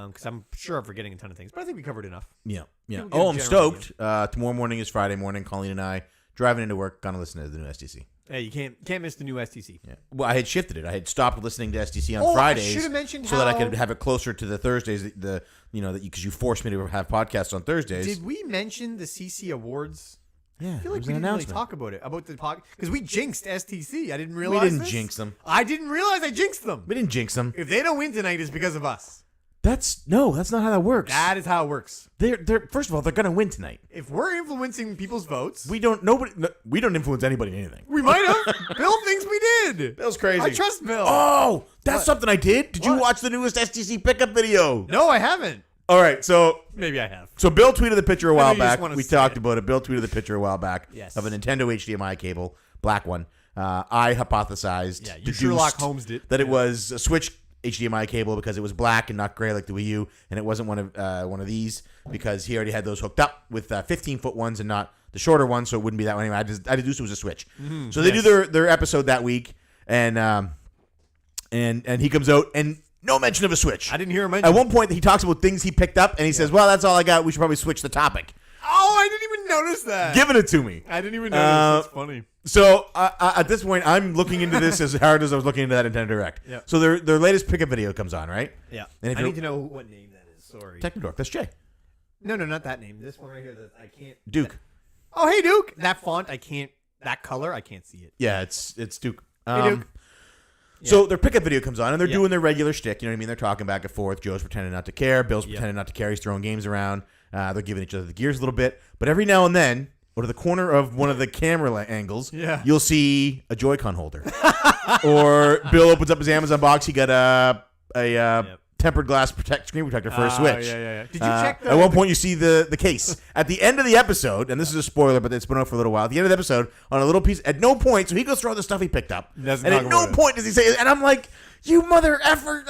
Because I'm sure I'm forgetting a ton of things, but I think we covered enough. yeah. People get Oh, a I'm general stoked. Tomorrow morning is Friday morning. Colleen and I driving into work, gonna listen to the new STC. Hey, you can't miss the new STC. Yeah. Well, I had shifted it. I had stopped listening to STC on Oh, I Fridays, should have mentioned so that I how- could have it closer to the Thursdays. Because you forced me to have podcasts on Thursdays. Did we mention the CC Awards? Yeah, I feel like it was we an didn't really announcement. talk about the podcast because we jinxed STC. I didn't We realize didn't this. jinx them. I didn't realize I jinxed them. We didn't jinx them. If they don't win tonight, it's because of us. That's not how that works. That is how it works. They're first of all, they're gonna win tonight. If we're influencing people's votes, We don't influence anybody in anything. we might have. Bill thinks we did. Bill's crazy. I trust Bill. Oh, that's What? something I did. Did you What? watch the newest STC pickup video? No, I haven't. All right, so Maybe I have. Bill tweeted the picture a I know while you just back. wanna We say talked it. about it. Bill tweeted the picture a while back Yes. of a Nintendo HDMI cable, black one. I hypothesized, Yeah, you deduced Sherlock Holmes'd it. that it Yeah. was a Switch HDMI cable because it was black and not gray like the Wii U, and it wasn't one of these because he already had those hooked up with 15-foot ones and not the shorter ones, so it wouldn't be that one. Anyway, I deduced it was a Switch. So they do their episode that week, and he comes out and No mention of a Switch. I didn't hear him mention. At one point, he talks about things he picked up, and he says, well, that's all I got. We should probably switch the topic. Oh, I didn't even notice that. Giving it to me. I didn't even notice. That's funny. So at this point, I'm looking into this as hard as I was looking into that Nintendo Direct. Yeah. So their latest pickup video comes on, right? Yeah. And if I you're- need to know what name that is. Sorry. Technodork. That's Jay. No, not that name. This one right here. That I can't. Duke. Oh, hey, Duke. That font, I can't. That color, I can't see it. Yeah, it's Duke. Hey, Duke. So their pickup video comes on, and they're Yeah. doing their regular shtick. You know what I mean? They're talking back and forth. Joe's pretending not to care. Bill's pretending not to care. He's throwing games around. They're giving each other the gears a little bit. But every now and then, or to the corner of one of the camera angles, you'll see a Joy-Con holder. Or Bill opens up his Amazon box. He got a tempered glass screen protector for a Switch. Yeah. Did you check the... At one point, you see the case. At the end of the episode, and this is a spoiler, but it's been out for a little while. At the end of the episode, on a little piece, at no point, so he goes through all the stuff he picked up. And at no point does he say, and I'm like, you mother effer,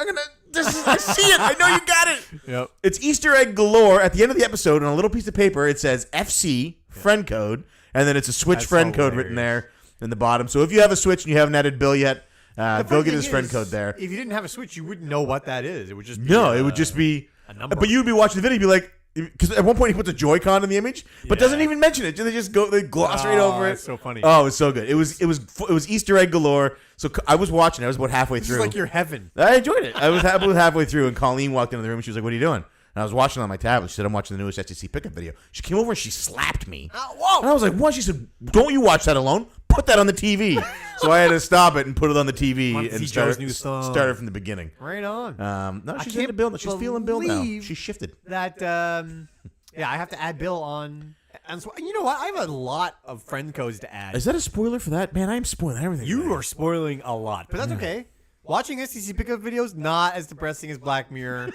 I see it. I know you got it. Yep. It's Easter egg galore. At the end of the episode, on a little piece of paper, it says FC, friend code, and then it's a Switch That's friend code hilarious. written there in the bottom. So if you have a Switch and you haven't added Bill yet, go funny get his thing friend is, code there. If you didn't have a Switch, you wouldn't know what that is. It would just be No, it would just be a number. But you'd be watching the video, and be like, because at one point he puts a Joy-Con in the image, but doesn't even mention it. They gloss right over it. That's so funny. Oh, it was so good. It was Easter egg galore. So I was watching. I was about halfway This through. is like your heaven. I enjoyed it. I was halfway through, and Colleen walked into the room. And she was like, "What are you doing?" And I was watching on my tablet. She said, "I'm watching the newest SEC pickup video." She came over and she slapped me. Whoa! And I was like, "What?" She said, "Don't you watch that alone? Put that on the TV." So I had to stop it and put it on the TV Want to and see start Joe's new song. started from the beginning. Right on. No, she's can't into Bill. She's feeling Bill now. believe She's shifted. That yeah, I have to add Bill on. And so, you know what? I have a lot of friend codes to add. Is that a spoiler for that? Man, I'm spoiling everything. You are spoiling a lot, but that's okay. Watching SEC pickup videos not as depressing as Black Mirror.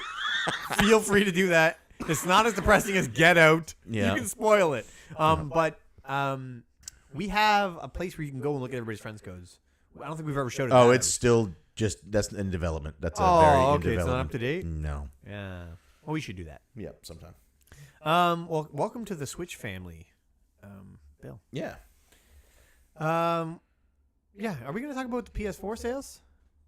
Feel free to do that. It's not as depressing as Get Out. Yeah. You can spoil it. But we have a place where you can go and look at everybody's friends codes. I don't think we've ever showed it. Oh, it's still that's in development. That's a very in okay. It's development. not up to date. No. Yeah. Well, we should do that. Yeah, sometime. Well, welcome to the Switch family, Bill. Yeah. Yeah. Are we going to talk about the PS4 sales?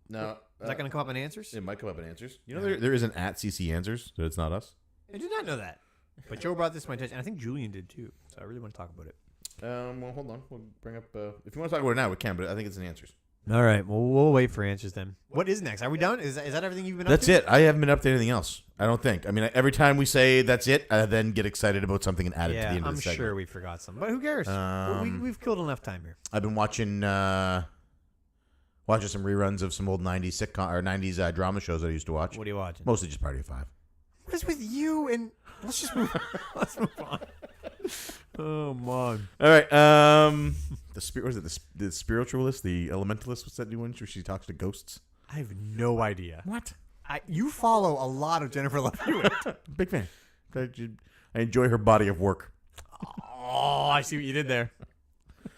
No. Is that going to come up in answers? It might come up in answers. You know, there is an at CCAnswers, so it's not us. I did not know that. But Joe brought this to my attention. I think Julian did too. So I really want to talk about it. Well, hold on. We'll bring up. If you want to talk about it now, we can. But I think it's in answers. All right. Well, we'll wait for answers then. What is next? Are we done? Is that everything you've been That's up to? it. I haven't been up to anything else. I don't think. I mean, every time we say that's it, I then get excited about something and add it to the end of I'm the segment. sure we forgot some. But who cares? We've killed enough time here. I've been watching some reruns of some old '90s sitcom or '90s drama shows that I used to watch. What are you watching? Mostly just Party of Five. What is with you? And let's just move on. Let's move on. Oh, man. All right. What is it? The spiritualist, the elementalist. What's that new one where she talks to ghosts? I have no idea. What? You follow a lot of Jennifer Love Hewitt. Big fan. I enjoy her body of work. Oh, I see what you did there.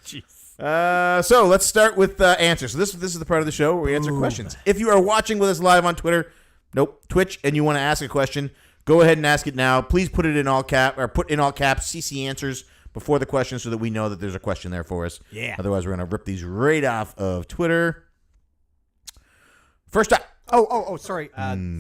Jeez. So let's start with answers. So this is the part of the show where we answer questions. If you are watching with us live on Twitch, and you want to ask a question, go ahead and ask it now. Please put it in all caps CCAnswers before the question so that we know that there's a question there for us. Yeah. Otherwise, we're going to rip these right off of Twitter. First up. Oh, sorry.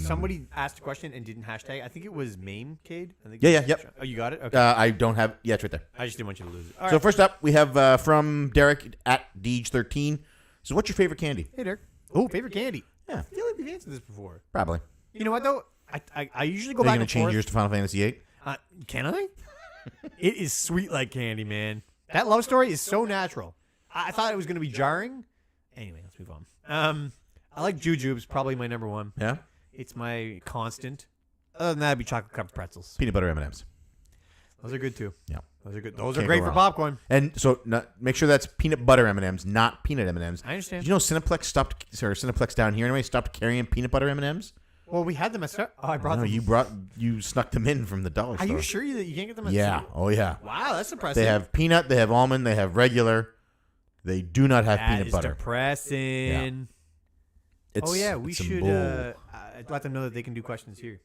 Somebody asked a question and didn't hashtag. I think it was MameCade. Yep. Oh, you got it? Okay. I don't have... Yeah, it's right there. I just didn't want you to lose it. All So right. first up, we have from Derek at Deej13. So what's your favorite candy? Hey, Derek. Oh, favorite candy. Yeah. I feel like we've answered this before. Probably. You know what, though? I usually go Are you back going and to change forth. yours to Final Fantasy VIII? Can I? It is sweet like candy, man. That love story is so natural. I thought it was going to be jarring. Anyway, let's move on. I like Jujubes, probably my number one. Yeah? It's my constant. Other than that, it'd be chocolate covered pretzels. Peanut butter M&Ms. Those are good too. Yeah. Those are good. Those Can't are great go for wrong. popcorn. And so make sure that's peanut butter M&Ms, not peanut M&Ms. I understand. Did you know Cineplex down here anyway stopped carrying peanut butter M&Ms? Well, we had them at Star. Oh, I brought No, them. you snuck them in from the dollar Are store. you sure that you can't get them at Yeah. Star? Oh yeah. Wow, that's impressive. They have peanut, they have almond, they have regular. They do not have That peanut is butter. depressing. It's, Oh yeah, we it's some should bull. let them know that they can do questions here.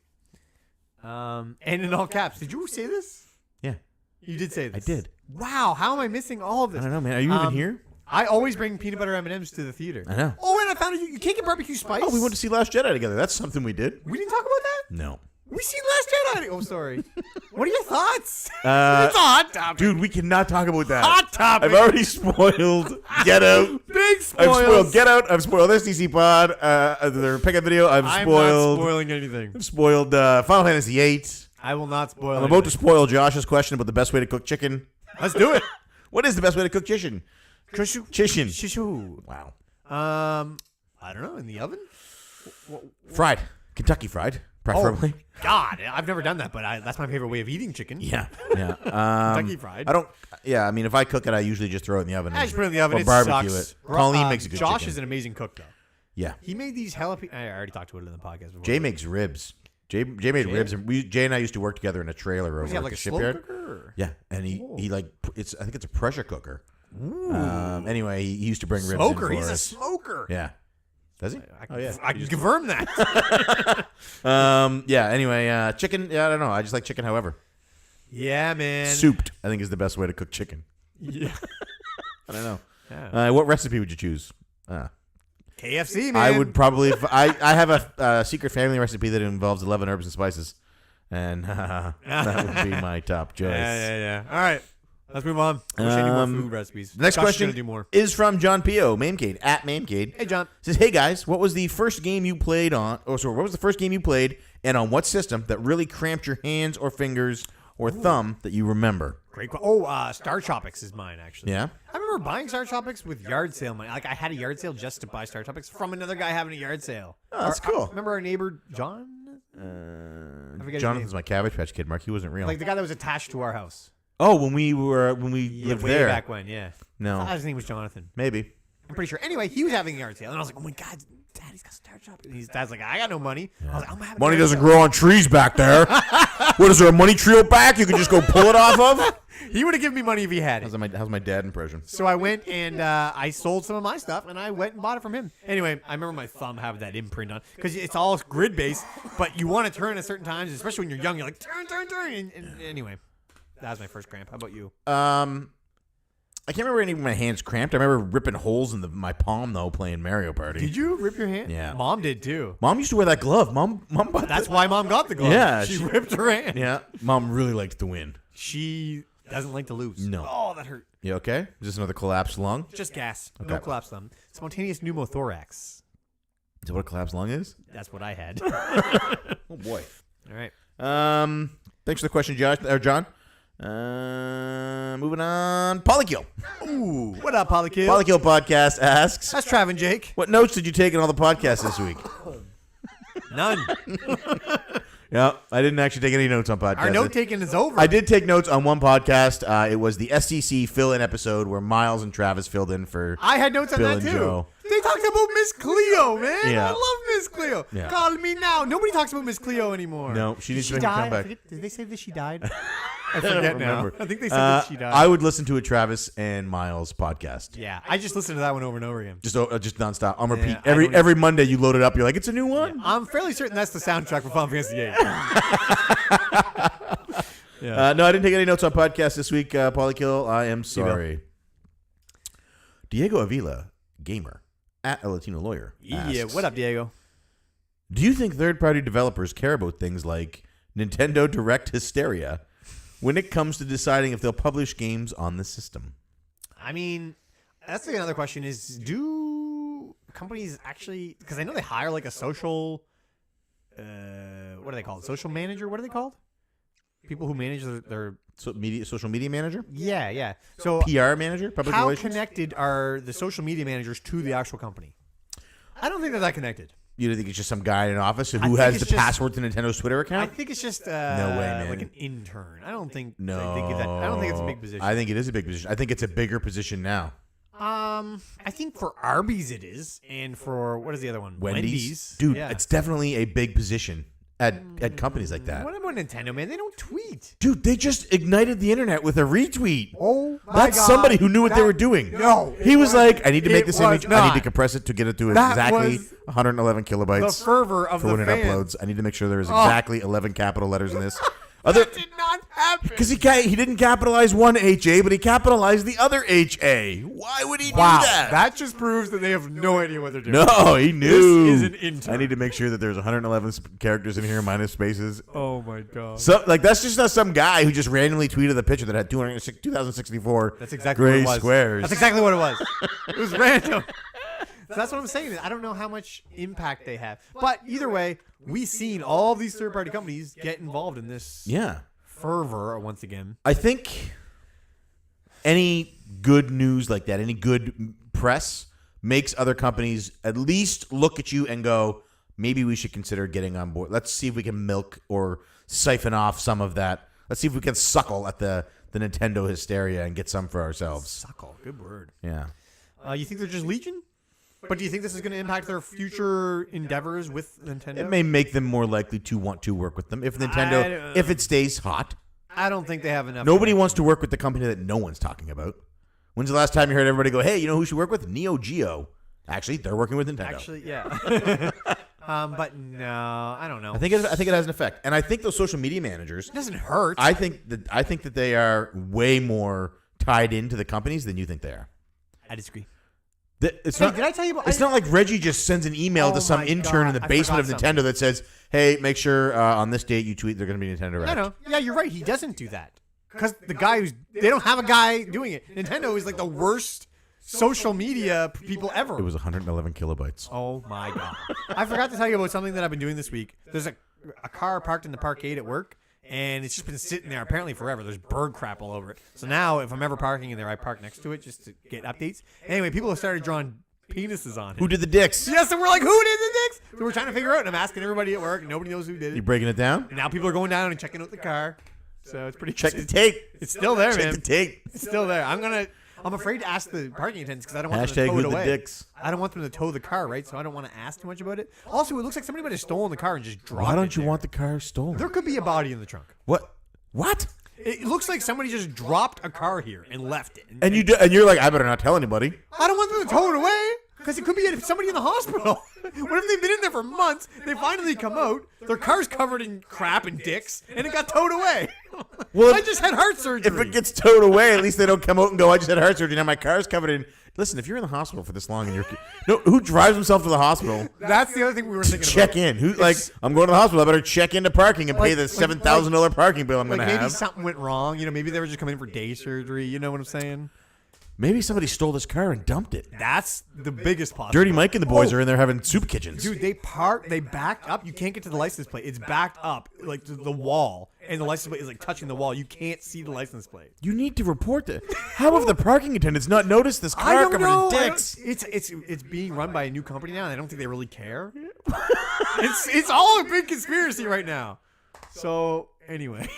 And in all caps. Did you say this? Yeah. You did say this. I did. Wow, how am I missing all of I this? don't know, man. Are you even here? I always bring peanut butter M&Ms to the theater. I know. Oh, and I found out you can't get barbecue spice. Oh, we went to see Last Jedi together. That's something we did. We didn't talk about that? No. We seen Last Jedi. Oh, sorry. What are your thoughts? It's a Uh, hot topic. dude, we cannot talk about that. Hot topic. I've already spoiled Get Out. Big I've spoils. spoiled Get Out. I've spoiled SDC Pod. Their pickup video. I'm not spoiling anything. I've spoiled Final Fantasy VIII. I will not spoil I'm about to spoil Josh's question about the best way to cook chicken. Let's do it. What is the best way to cook chicken? Chicken. Shishu. Wow. I don't know. In the oven? Fried. Kentucky fried, preferably. Oh, God, I've never done that, but that's my favorite way of eating chicken. Yeah. Kentucky fried. I don't. Yeah, I mean, if I cook it, I usually just throw it in the oven. I just put it in the oven. Or It barbecue sucks. it. Colleen makes a good Josh chicken. is an amazing cook, though. Yeah. He made these jalapeno. I already talked about it in the podcast before. Jay makes ribs. Jay made ribs, and Jay and I used to work together in a trailer over Does he have at like the a slow shipyard. cooker? Or? Yeah, and he like it's. I think it's a pressure cooker. Anyway, he used to bring ribs Smoker. in for He's a us. smoker. Yeah. Does he? I can confirm that. Yeah. Anyway, chicken. Yeah, I don't know. I just like chicken. However, Yeah, man. souped. I think is the best way to cook chicken. Yeah. I don't know. Yeah. What recipe would you choose? KFC, man. I would probably. I have a secret family recipe that involves 11 herbs and spices, and that would be my top choice. Yeah. All right. Let's move on. I wish I knew more food recipes. The next Josh is question gonna do more. is from John Pio, Mamecade, at Mamecade. Hey, John. Says, hey guys, what was the first game you played on? What was the first game you played, and on what system that really cramped your hands or fingers or thumb that you remember? Great. Oh, Star Tropics is mine, actually. Yeah. I remember buying Star Tropics with yard sale money. Like, I had a yard sale just to buy Star Tropics from another guy having a yard sale. Oh, that's cool. Remember our neighbor, John? I forget his Jonathan's name. my Cabbage Patch Kid, Mark. He wasn't real. Like the guy that was attached to our house. oh, when we lived way there. back when, yeah. No. I thought his name was Jonathan. Maybe. I'm pretty sure. Anyway, he was having a yard sale, and I was like, "Oh my God, Daddy's got Star Tropics." And his dad's like, "I got no money." I was like, "I'm having Money a yard doesn't sale." grow on trees back there. What is there, a money tree out back you can just go pull it off of? He would have given me money if he had it. How's my dad impression? So I went and I sold some of my stuff, and I went and bought it from him. Anyway, I remember my thumb having that imprint on because it's all grid based, but you want to turn at certain times, especially when you're young. You're like turn. And anyway, that was my first cramp. How about you? I can't remember any of my hands cramped. I remember ripping holes in my palm though playing Mario Party. Did you rip your hand? Yeah. Mom did too. Mom used to wear that glove. Mom bought That's why Mom got the glove. Yeah, she she- ripped her hand. Yeah, Mom really liked to win. She doesn't like to lose. No. Oh, that hurt. You okay? Is this another collapsed lung? Just gas. Okay. No collapse thumb. Spontaneous pneumothorax. Is that what a collapsed lung is? That's what I had. Oh boy. All right. Thanks for the question, Josh or John. Moving on. Polykill. Ooh. What up, Polykill? Polykill podcast asks, That's Trav and Jake. what notes did you take in all the podcasts this week? None. Yeah, I didn't actually take any notes on podcasts. Our note taking is over. I did take notes on one podcast. It was the STC fill-in episode where Miles and Travis filled in for I had notes on Bill that and too. Joe. They talked about Miss Cleo, man. Yeah. I love Miss Cleo. Yeah. Call me now. Nobody talks about Miss Cleo anymore. No, she needs to make a die? comeback. Did they say that she died? I I don't forget now. remember. I think they said that she died. I would listen to a Travis and Miles podcast. Yeah, I just listened to that one over and over again. Just nonstop on repeat. Yeah, I don't Every Monday you load it up. You're like, it's a new one. I'm fairly certain that's the soundtrack for Final Fantasy VIII. Yeah. No, I didn't take any notes on podcasts this week. Polykill, I am sorry. Diego Avila, gamer at a Latino lawyer. Yeah, asks, what up, Diego? Do you think third-party developers care about things like Nintendo Direct hysteria when it comes to deciding if they'll publish games on the system? I mean, that's another question is, do companies actually, because I know they hire like a social, what are they called? Social manager? What are they called? People who manage their Social media manager? yeah. So PR manager? Public how relations? connected are the social media managers to the actual company? I don't think they're that connected. You don't think it's just some guy in an office who think has it's the just- password to Nintendo's Twitter I account? think it's just No way, man. like an intern. I don't think No. they get that. I don't think it's a big position. I think it is a big position. I think it's a bigger position now. I think for Arby's it is, and for what is the other one? Wendy's? Dude, Yeah. it's definitely a big position at companies like that. What about Nintendo, man? They don't tweet. Dude, they just ignited the internet with a retweet. Oh, my That's God. somebody who knew what they were doing. No, He was like, I need to make it this was image. I need to not. compress it to get it to That exactly was 111 The kilobytes fervor of for the when it fans. uploads. I need to make sure there's exactly 11 capital letters in this. That did not happen. Because he didn't capitalize one HA, but he capitalized the other HA. Why would he do Wow, that? that just proves that they have no idea what they're doing. No, he knew. This is an intern. I need to make sure that there's 111 characters in here minus spaces. Oh my god. So, like, that's just not some guy who just randomly tweeted a picture that had 2064 That's exactly gray what it was. squares. That's exactly what it was. It was random. So that's what I'm saying. I don't know how much impact they have. But either way, we've seen all these third-party companies get involved in this Yeah. fervor once again. I think any good news like that, any good press, makes other companies at least look at you and go, maybe we should consider getting on board. Let's see if we can milk or siphon off some of that. Let's see if we can suckle at the Nintendo hysteria and get some for ourselves. Suckle. Good word. Yeah. You think they're just Legion? But do you think this is going to impact their future endeavors with Nintendo? It may make them more likely to want to work with them if if it stays hot. I don't think they have enough. Nobody wants to work with the company that no one's talking about. When's the last time you heard everybody go, hey, you know who should work with? Neo Geo. Actually, they're working with Nintendo. Actually, yeah. But no, I don't know. I think it has an effect. And I think those social media managers, It doesn't hurt. I think that they are way more tied into the companies than you think they are. I disagree. It's Hey, not. did I tell you about? It's not like Reggie just sends an email Oh to some my intern in God, the I basement of forgot Nintendo that says, "Hey, make sure on this date you tweet they're going to be Nintendo Direct." No. Yeah, you're right. He doesn't do that because the guy they don't have a guy doing it. Nintendo is like the worst social media people ever. It was 111 kilobytes. Oh my god! I forgot to tell you about something that I've been doing this week. There's a car parked in the parkade at work, and it's just been sitting there apparently forever. There's bird crap all over it. So now, if I'm ever parking in there, I park next to it just to get updates. Anyway, people have started drawing penises on it. Who did the dicks? Yes, and we're like, who did the dicks? So we're trying to figure out, and I'm asking everybody at work, and nobody knows who did You it. breaking it down? And now people are going down and checking out the car. So it's pretty. Check the tape. It's still there, Check man. the tape. It's still there. I'm afraid to ask the parking attendants because I don't want them Hashtag to tow who it the away. dicks. I don't want them to tow the car, right? So I don't want to ask too much about it. Also, it looks like somebody might have stolen the car and just dropped it. Why don't you there. want the car stolen? There could be a body in the trunk. What? What? It looks like somebody just dropped a car here and left it. And you're like, I better not tell anybody. I don't want them to tow it away because it could be somebody in the hospital. What if they've been in there for months? They finally come out. Their car's covered in crap and dicks, and it got towed away. Well, I just had heart surgery. If it gets towed away, at least they don't come out and go, I just had heart surgery. Now my car's covered in. Listen, if you're in the hospital for this long and who drives himself to the hospital? That's the other thing we were thinking Check about. in. I'm going to the hospital. I better check into parking and pay the $7,000 parking bill I'm going Like to maybe have. something went wrong. Maybe they were just coming in for day surgery. You know what I'm saying? Maybe somebody stole this car and dumped it. That's the biggest possibility. Dirty Mike and the boys are in there having soup kitchens. Dude, they backed up. You can't get to the license plate. It's backed up like to the wall, and the license plate is like touching the wall. You can't see the license plate. You need to report that. How have the parking attendants not noticed this I car don't covered know. in dicks? It's being run by a new company now, and I don't think they really care. it's all a big conspiracy right now. So anyway.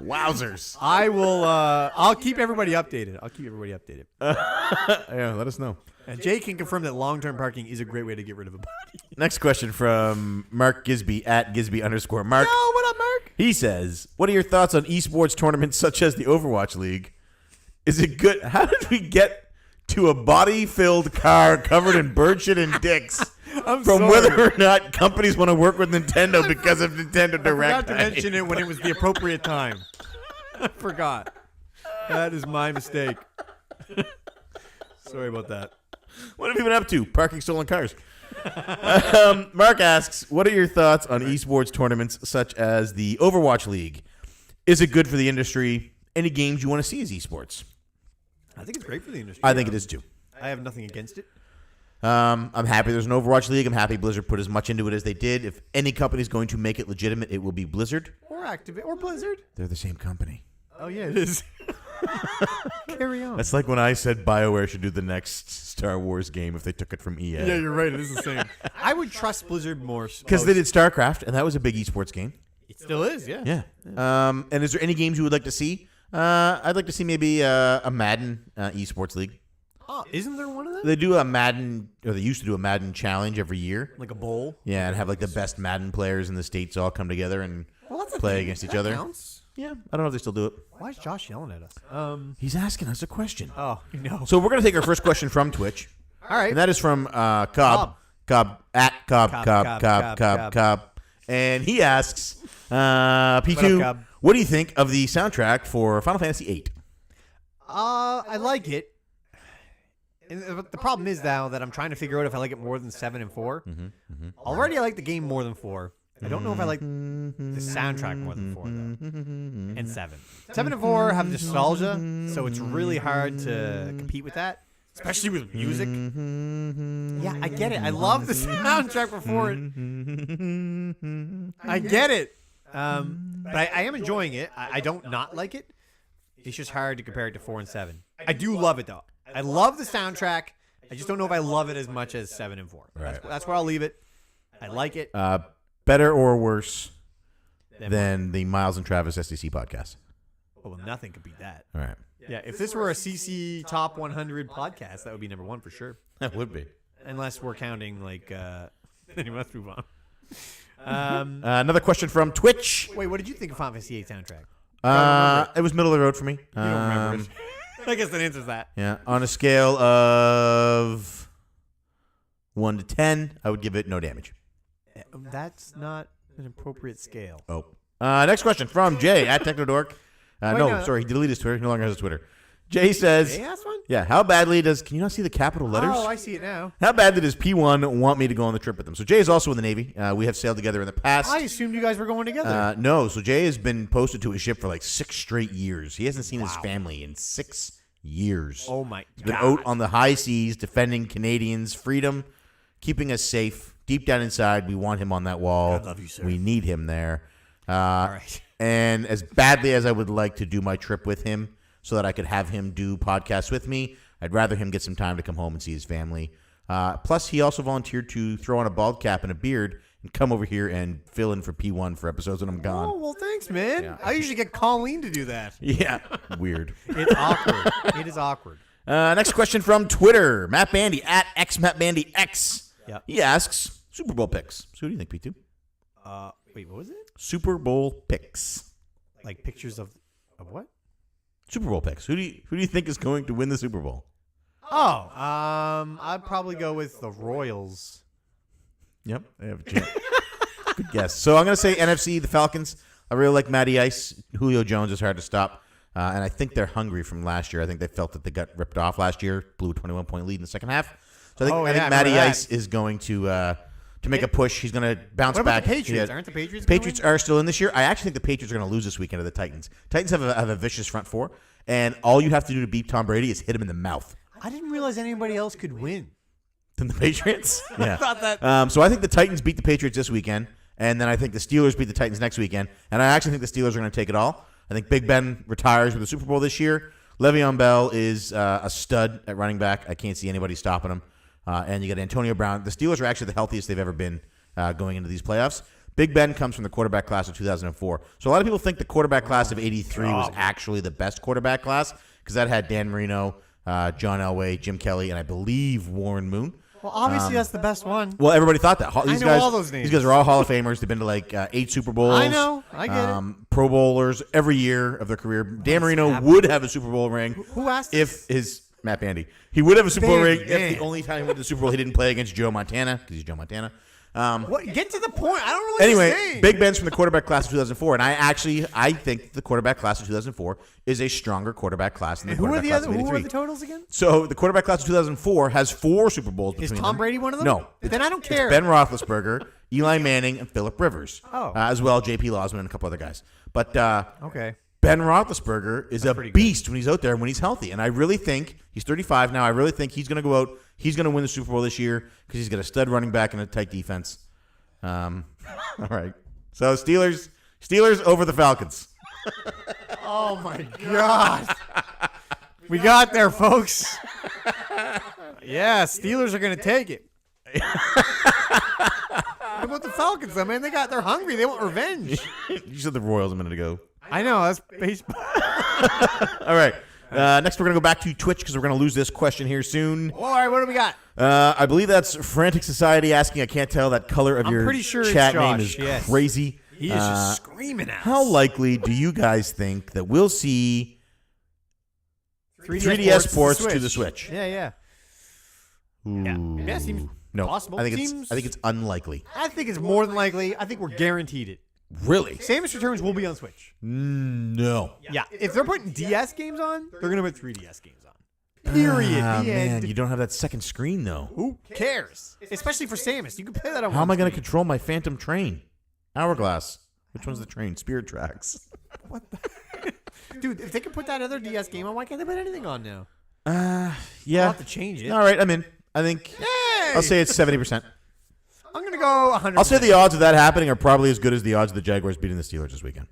Wowzers. I'll keep everybody updated. Yeah, let us know. And Jay can confirm that long-term parking is a great way to get rid of a body. Next question from Mark Gisby at Gisby_Mark. Oh, what up, Mark? He says, what are your thoughts on esports tournaments such as the Overwatch League? Is it good? How did we get to a body-filled car covered in bird shit and dicks I'm from sorry. whether or not companies want to work with Nintendo because of Nintendo I Direct? forgot to mention it when it was the appropriate time. I forgot. That is my mistake. Sorry about that. What have you been up to? Parking stolen cars. Mark asks, what are your thoughts on esports tournaments such as the Overwatch League? Is it good for the industry? Any games you want to see as esports? I think it's great for the industry. I think it is too. I have nothing against it. I'm happy there's an Overwatch League. I'm happy Blizzard put as much into it as they did. If any company is going to make it legitimate, it will be Blizzard. Or Activate. Or Blizzard. They're the same company. Oh, yeah, it is. Carry on. That's like when I said BioWare should do the next Star Wars game if they took it from EA. Yeah, you're right. It is the same. I would trust Blizzard more. Because they did StarCraft, and that was a big esports game. It still is, yeah. Yeah. And is there any games you would like to see? I'd like to see maybe a Madden esports league. Oh, isn't there one of them? They do a Madden, or they used to do a Madden challenge every year. Like a bowl? Yeah, and have like the best Madden players in the States all come together and play against each other. Counts? Yeah, I don't know if they still do it. Why is Josh yelling at us? He's asking us a question. Oh, no. So we're going to take our first question from Twitch. All right. And that is from Cobb. Cobb. And he asks, P2, What up, Cub? what do you think of the soundtrack for Final Fantasy VIII? I like it. And the problem is now that I'm trying to figure out if I like it more than 7 and 4. Already, I like the game more than 4. I don't know if I like the soundtrack more than 4 though. And 7. 7 and 4 have nostalgia, so it's really hard to compete with that, especially with music. Yeah, I get it. I love the soundtrack for 4. I get it. But I am enjoying it. I don't not like it. It's just hard to compare it to 4 and 7. I do love it though. I love the soundtrack. I just don't know if I love it as much as 7 and 4. Right. That's where I'll leave it. I like it. Better or worse than the Miles and Travis SDC podcast? Well, nothing could beat that. All right. Yeah, if this were a CC Top 100 podcast, that would be number 1 for sure. That would be. Unless we're counting like. Anyway, let's move on. Another question from Twitch. Wait, what did you think of Final Fantasy VIII soundtrack? It was middle of the road for me. You don't remember it. I guess that answers that. Yeah. On a scale of 1 to 10, I would give it no damage. That's not an appropriate scale. Oh. Next question from Jay at Technodork. no. Sorry, he deleted his Twitter. He no longer has a Twitter. Jay says, Jay asked one? yeah, how badly does, can you not see the capital letters? Oh, I see it now. How badly does P1 want me to go on the trip with them? So Jay is also in the Navy. We have sailed together in the past. I assumed you guys were going together. No, so Jay has been posted to his ship for like 6 straight years. He hasn't seen his family in 6 years. Oh my He's been God. out on the high seas defending Canadians' freedom, keeping us safe. Deep down inside, we want him on that wall. I love you, sir. We need him there. All right. And as badly as I would like to do my trip with him so that I could have him do podcasts with me, I'd rather him get some time to come home and see his family. Plus, he also volunteered to throw on a bald cap and a beard and come over here and fill in for P1 for episodes when I'm gone. Oh, well, thanks, man. Yeah. I usually get Colleen to do that. Yeah, weird. It's awkward. It is awkward. Next question from Twitter. Matt Bandy at XMattBandyX. Yep. He asks, Super Bowl picks. So who do you think, P2? Wait, what was it? Super Bowl picks. Like pictures of what? Super Bowl picks. Who do you think is going to win the Super Bowl? Oh, I'd probably go with the Royals. Yep, I have a chance. Good guess. So I'm going to say NFC, the Falcons. I really like Matty Ice. Julio Jones is hard to stop. And I think they're hungry from last year. I think they felt that they got ripped off last year. Blew a 21-point lead in the second half. So I think Matty Ice is going to make a push. He's going to bounce What about back. the Patriots? Aren't the Patriots? Patriots are still in this year. I actually think the Patriots are going to lose this weekend to the Titans. Titans have a vicious front four, and all you have to do to beat Tom Brady is hit him in the mouth. I didn't realize anybody else could win. Than the Patriots? Yeah. I thought that. So I think the Titans beat the Patriots this weekend, and then I think the Steelers beat the Titans next weekend, and I actually think the Steelers are going to take it all. I think Big Ben retires with the Super Bowl this year. Le'Veon Bell is a stud at running back. I can't see anybody stopping him. And you got Antonio Brown. The Steelers are actually the healthiest they've ever been going into these playoffs. Big Ben comes from the quarterback class of 2004. So a lot of people think the quarterback class of 83 was actually the best quarterback class because that had Dan Marino, John Elway, Jim Kelly, and I believe Warren Moon. Well, obviously that's the best one. Well, everybody thought that. These know guys, all those names. These guys are all Hall of Famers. They've been to like 8 Super Bowls. I know. I get it. Pro Bowlers every year of their career. Dan Marino would have a Super Bowl ring. Who asked if his Matt Bandy? He would have a Super Bowl ring Bandy, if man. the only time he went to the Super Bowl he didn't play against Joe Montana because he's Joe Montana. What? Get to the point. I don't know what you're Anyway, saying. Big Ben's from the quarterback class of 2004, and I think the quarterback class of 2004 is a stronger quarterback class than the Who are quarterback the class other? of Who 83. are the totals again? So the quarterback class of 2004 has 4 Super Bowls Is between Tom them. Brady one of them? No. Then I don't care. It's Ben Roethlisberger, Eli Manning, and Phillip Rivers. Oh. As well, J.P. Losman and a couple other guys. But Okay. Ben Roethlisberger is a pretty good. beast when he's out there and when he's healthy. And I really think he's 35 now. I really think he's going to go out. He's going to win the Super Bowl this year because he's got a stud running back and a tight defense. All right. So Steelers over the Falcons. Oh my God. We got there, folks. Yeah, Steelers are gonna take it. What about the Falcons, though, man? They're hungry. They want revenge. You said the Royals a minute ago. I know. That's baseball. All right. Next, we're going to go back to Twitch because we're going to lose this question here soon. All right, what do we got? I believe that's Frantic Society asking. I can't tell that color of I'm your pretty sure it's chat Josh, name is yes. crazy. He is just screaming at How us. likely do you guys think that we'll see 3DS 3DS ports to the Switch? Yeah, yeah. Ooh. Yeah, seems No, Possible. I think Seems- it's unlikely. I think it's more than likely. I think we're guaranteed it. Really? Samus Returns will be on Switch. No. Yeah. If they're putting DS games on, they're going to put 3DS games on. Period. Ah, The man, end. you don't have that second screen though. Who cares? Especially for Samus. You can play that on How am I going to screen. control my Phantom Train? Hourglass. Which one's the train? Spirit Tracks. Dude, if they can put that other DS game on, why can't they put anything on now? Yeah. I'll have to change it. All right, I'm in. I think I'll say it's 70%. I'm going to go 100. I'll say the odds of that happening are probably as good as the odds of the Jaguars beating the Steelers this weekend.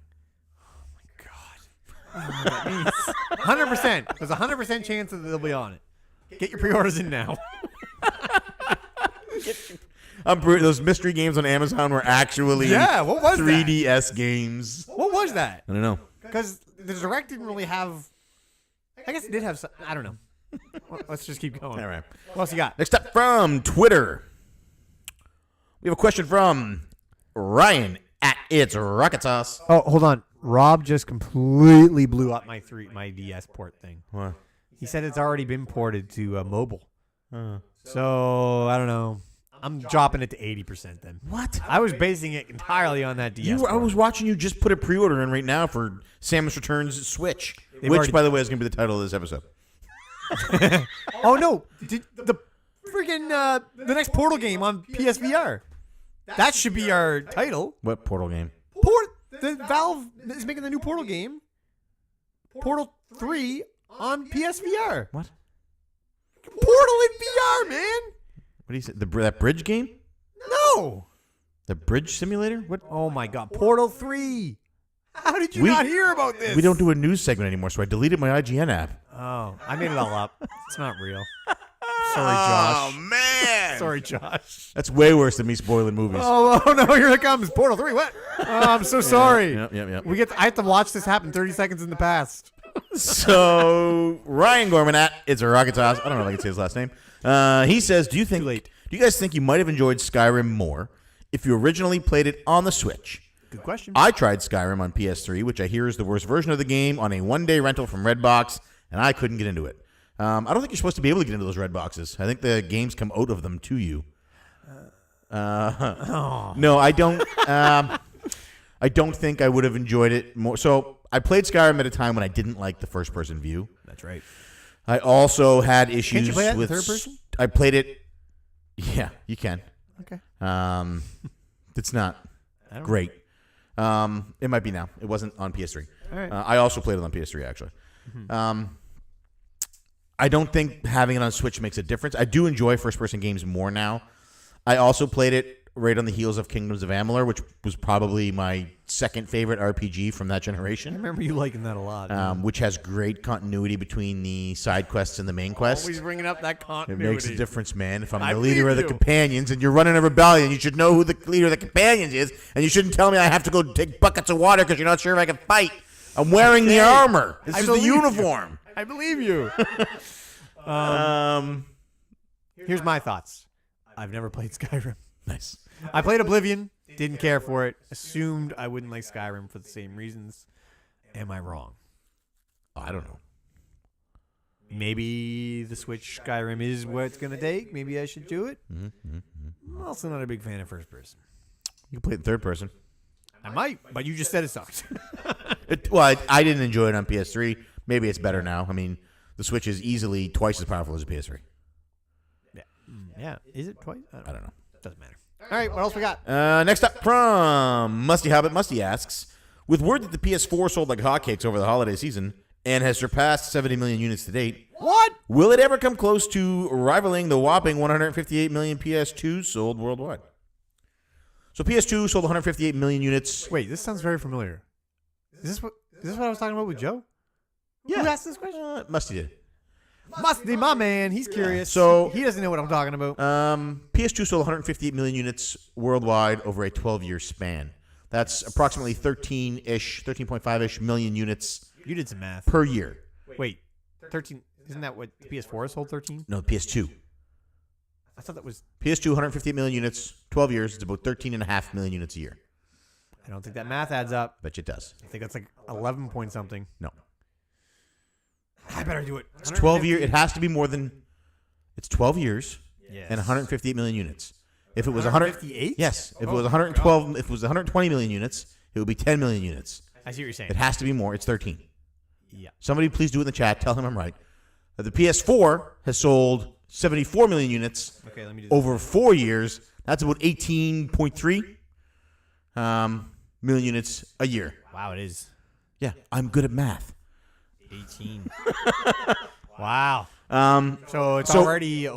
100%. There's a 100% chance that they'll be on it. Get your pre-orders in now. Those mystery games on Amazon were actually what was 3DS games. What was that? I don't know. Because the Direct didn't really have... I guess it did have some... I don't know. Well, let's just keep going. All right. What else you got? Next up from Twitter, we have a question from Ryan at It's Rocket Sauce. Oh, hold on. Rob just completely blew up my DS port thing. What? He said it's already been ported to mobile. So, I don't know. I'm dropping it to 80% then. What? I was basing it entirely on that DS I was watching you just put a pre-order in right now for Samus Returns Switch, They've which, already- by the way, is going to be the title of this episode. Oh, no. The freaking the next Portal game on PSVR. That should be our title. What Portal game? The Valve is making the new Portal game. Portal 3 on PSVR. What? Portal in VR, man. What do you say? That bridge game? No. The bridge simulator? What? Oh, my God. Portal 3. How did you not hear about this? We don't do a news segment anymore, so I deleted my IGN app. Oh, I made it all up. It's not real. Sorry, Josh. man! Sorry, Josh. That's way worse than me spoiling movies. Oh no, here it comes. Portal 3, what? Oh, I'm so sorry. Yep. I have to watch this happen 30 seconds in the past. So Ryan Gorman at It's a Rocket Sauce. I don't know if I can say his last name. He says, Do you guys think you might have enjoyed Skyrim more if you originally played it on the Switch? Good question. I tried Skyrim on PS3, which I hear is the worst version of the game, on a one-day rental from Redbox, and I couldn't get into it. I don't think you're supposed to be able to get into those red boxes. I think the games come out of them to you. No, I don't. I don't think I would have enjoyed it more. So I played Skyrim at a time when I didn't like the first-person view. That's right. I also had issues Can't you play that in with third person? I played it. Yeah, you can. Okay. It's not I don't great. It might be now. It wasn't on PS3. All right. I also played it on PS3 actually. I don't think having it on Switch makes a difference. I do enjoy first-person games more now. I also played it right on the heels of Kingdoms of Amalur, which was probably my second favorite RPG from that I generation. remember you liking that a lot. Which has great continuity between the side quests and the main quest. Always bringing up that It continuity. makes a difference, man. If I'm I the leader of the believe you. companions and you're running a rebellion, you should know who the leader of the companions is, and you shouldn't tell me I have to go take buckets of water because you're not sure if I can fight. I'm wearing the armor. This I is the believe you. uniform. I believe you. Here's my thoughts. I've never played Skyrim. Nice. I played Oblivion. Didn't care for it. Assumed I wouldn't like Skyrim for the same reasons. Am I wrong? I don't know. Maybe the Switch Skyrim is what it's going to take. Maybe I should do it. I'm also not a big fan of first person. You can play it in third person. I might, but you just said it sucked. I didn't enjoy it on PS3. Maybe it's better now. I mean, the Switch is easily twice as powerful as a PS3. Yeah. Is it twice? I don't know. Doesn't matter. All right, what else we got? Next up from Musty Hobbit, Musty asks, with word that the PS4 sold like hotcakes over the holiday season and has surpassed 70 million units to date, What? will it ever come close to rivaling the whopping 158 million PS2s sold worldwide? So PS2 sold 158 million units. Wait, this sounds very familiar. Is this what I was talking about with Joe? Yeah. Who asked this question? Musty did. Must be my man. He's curious. So- he doesn't know what I'm talking about. PS2 sold 158 million units worldwide over a 12-year span. That's approximately 13.5-ish million units You did some math. per year. Wait, 13. Isn't that what the PS4 sold? 13? No, PS2. I thought that was. PS2, 158 million units, 12 years. It's about 13.5 million units a year. I don't think that math adds up. Bet you it does. I think that's like 11 point something. No. I better do it. It's 12 years. It has to be more than. It's 12 years. Yes. and 158 million units. If it was 158? yes. If it was 112, if it was 120 million units, it would be 10 million units. I see what you're saying. It has to be more. It's 13. Yeah. Somebody please do it in the chat. Tell him I'm right. The PS4 has sold 74 million units Okay, let me do over 4 years. That's about 18.3 million units a year. Wow, it is Yeah, I'm good at math. 18. Wow. So it's so- already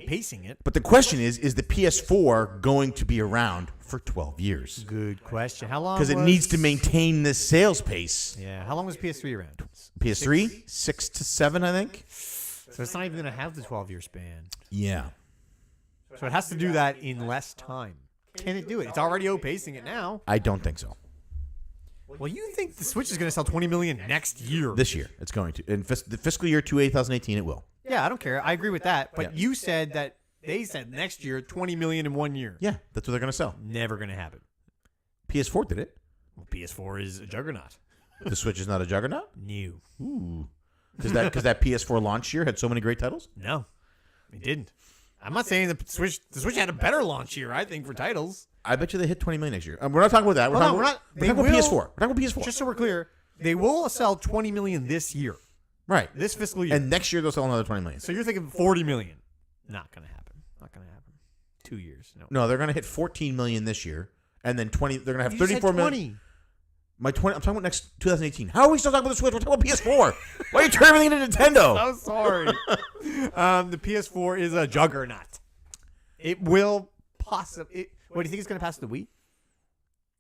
pacing it. But the question is the PS4 going to be around for 12 years? Good question. How long? Because it needs to maintain this sales pace. Yeah. How long was PS3 around? PS3, 6 to 7, I think. So it's not even going to have the 12-year span. Yeah. So it has to do that in less time. Can it do it? It's already pacing it now. I don't think so. Well, you think the Switch is going to sell 20 million next year? This year, it's going to. In the fiscal year 2018, it will. Yeah, I don't care. I agree with that. But Yeah. you said that they said next year 20 million in 1 year. Yeah, that's what they're going to sell. Never going to happen. PS4 did it. Well, PS4 is a juggernaut. The Switch is not a juggernaut? New. Ooh. Because that PS4 launch year had so many great titles? No, it didn't. I'm not saying the Switch had a better launch year, I think, for titles. I bet you they hit 20 million next year. We're not talking about that. We're talking about PS4. We're talking about PS4. Just so we're clear, they will sell 20 million this year, Right. this fiscal year. And next year they'll sell another 20 million. So you're thinking 40 million. Not going to happen. Not going to happen. 2 years. No. No, they're going to hit 14 million this year, and then 20. They're going to have You just 34 said million. 20. I'm talking about next 2018. How are we still talking about the Switch? We're talking about PS4. Why are you turning everything into Nintendo? I'm sorry. The PS4 is a juggernaut. It will possibly. What do you think it's going to pass the Wii?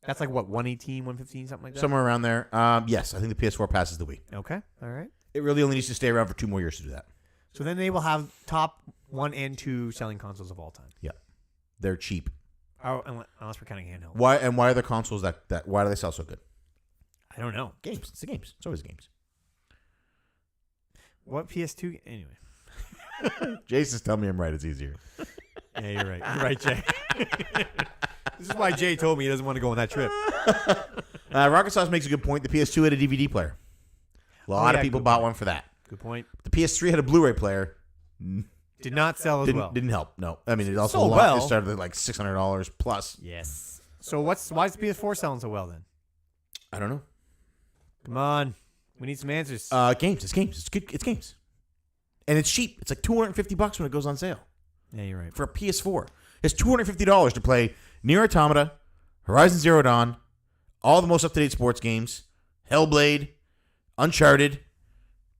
That's like what, 118, 115, something like that. Somewhere around there. Yes, I think the PS4 passes the Wii. Okay. All right. It really only needs to stay around for 2 more years to do that. So then they will have top 1 and 2 selling consoles of all time. Yeah, they're cheap. Oh, unless we're counting handheld. Why are the consoles that why do they sell so good? I don't know. Games. It's the games. It's always the games. What PS2? Anyway. Jason's telling me I'm right. It's easier. Yeah, you're right. You're right, Jay. This is why Jay told me he doesn't want to go on that trip. Rocket Sauce makes a good point. The PS2 had a DVD player. A lot of people bought one for that. Good point. The PS3 had a Blu-ray player. Did not sell as well. Didn't help. No, I mean it also Sold well. It started at like $600 plus. Yes. So why is the PS4 selling so well then? I don't know. Come on. We need some answers. Games. It's games. It's good. It's games, and it's cheap. It's like $250 when it goes on sale Yeah, you're right. for a PS4. It's $250 to play Nier Automata, Horizon Zero Dawn, all the most up-to-date sports games, Hellblade, Uncharted,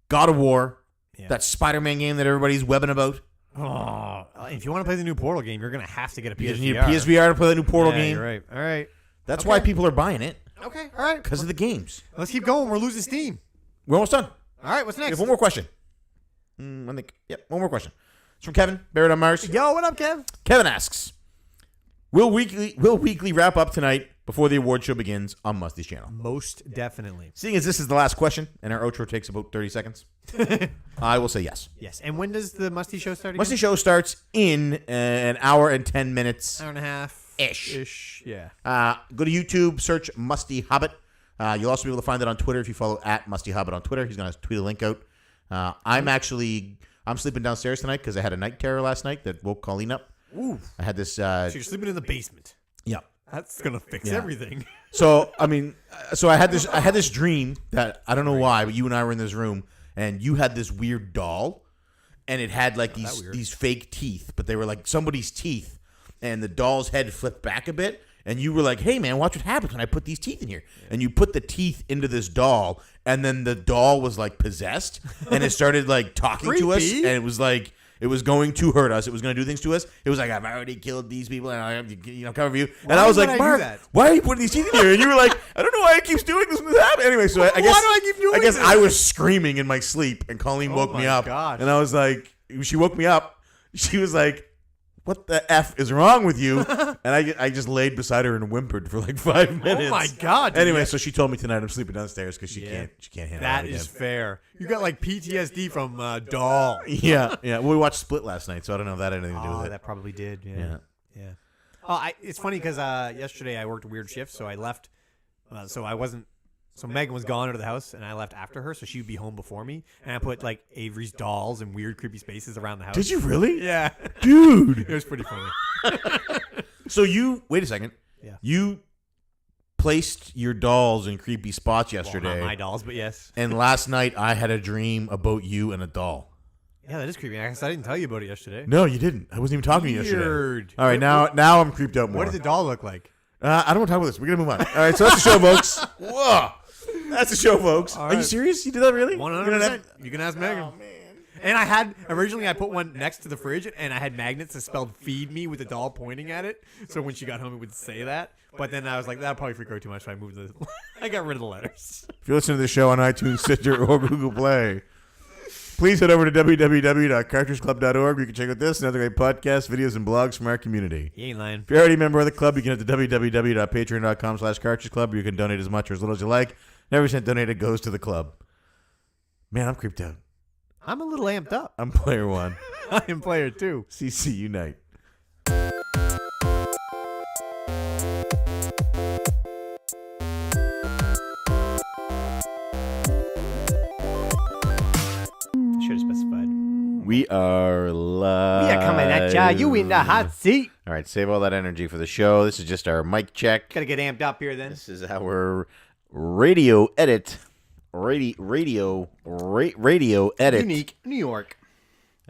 God of War, Yeah. that Spider-Man game that everybody's webbing about. Oh, if you want to play the new Portal game, you're going to have to get a You PSVR. need a PSVR to play the new Portal Yeah, game. You're right. All right. That's Okay. why people are buying it, Okay. All right. because of the games. Let's keep going. We're losing steam. We're almost done. All right. What's We next? have one more question. I think. Yep, one more question. It's from Kevin, Barrett on Mars. Yo, what up, Kev? Kevin asks, Will Weekly wrap up tonight before the award show begins on Musty's channel? Most definitely. Seeing as this is the last question and our outro takes about 30 seconds, I will say yes. Yes. And when does the Musty show start again? Musty show starts in an hour and 10 minutes. Hour and a half. Ish. Yeah. Go to YouTube, search Musty Hobbit. You'll also be able to find it on Twitter if you follow at Musty Hobbit on Twitter. He's going to tweet a link out. I'm sleeping downstairs tonight because I had a night terror last night that woke Colleen up. Ooh. I had this. So you're sleeping in the basement. Yeah. That's going to fix Yeah. everything. So I mean, I had this dream that I don't know why, but you and I were in this room and you had this weird doll, and it had like these fake teeth, but they were like somebody's teeth, and the doll's head flipped back a bit, and you were like, "Hey man, watch what happens when I put these teeth in here." Yeah. And you put the teeth into this doll, and then the doll was like possessed, and it started like talking to us, and it was like. It was going to hurt us. It was going to do things to us. It was like, I've already killed these people, and I have to, cover you. And I was like, Mark, why are you putting these teeth in here? And you were like, I don't know why it keeps doing this and that. Anyway, so I guess why do I keep doing this? I was screaming in my sleep, and Colleen woke me up. Gosh. And I was like, she woke me up. She was like, what the F is wrong with you? And I just laid beside her and whimpered for like 5 minutes. Oh my God. Anyway, so she told me tonight I'm sleeping downstairs because she can't handle That it is again. fair. You got like PTSD from doll. Yeah. Well, we watched Split last night, so I don't know if that had anything to do with it. That probably did. Yeah. Oh, it's funny because yesterday I worked a weird shift, so I left. So I wasn't. So Megan was gone out of the house, and I left after her, so she would be home before me. And I put like Avery's dolls and weird, creepy spaces around the house. Did you really? Yeah, Dude. it was pretty funny. So you wait a second. Yeah. You placed your dolls in creepy spots Well, yesterday. not my dolls, but yes. And last night I had a dream about you and a doll. Yeah, that is creepy. I guess I didn't tell you about it yesterday. No, you didn't. I wasn't even talking to you yesterday. Weird. All right, now I'm creeped out more. What did the doll look like? I don't want to talk about this. We're gonna move on. All right, so that's the show, folks. Whoa, that's the show, folks. Are you right. serious? You did that really? 100%. You can ask Megan. Oh man. And I had originally I put one next to the fridge, and I had magnets that spelled "feed me" with the doll pointing at it. So when she got home, it would say that. But then I was like, that'd probably freak her out too much, so I moved the. I got rid of the letters. If you're listening to the show on iTunes, Stitcher, or Google Play, please head over to www.cartridgeclub.org where you can check out this and other great podcasts, videos, and blogs from our community. You ain't lying. If you're already a member of the club, you can head to www.patreon.com/cartridgeclub where you can donate as much or as little as you like. Every cent donated goes to the club. Man, I'm creeped out. I'm a little amped up. I'm player one. I am player 2. CC Unite. Should have specified. We are live. We are coming at ya. You in the hot seat. All right, save all that energy for the show. This is just our mic check. Gotta get amped up here then. This is our radio edit. Radio edit. Unique New York.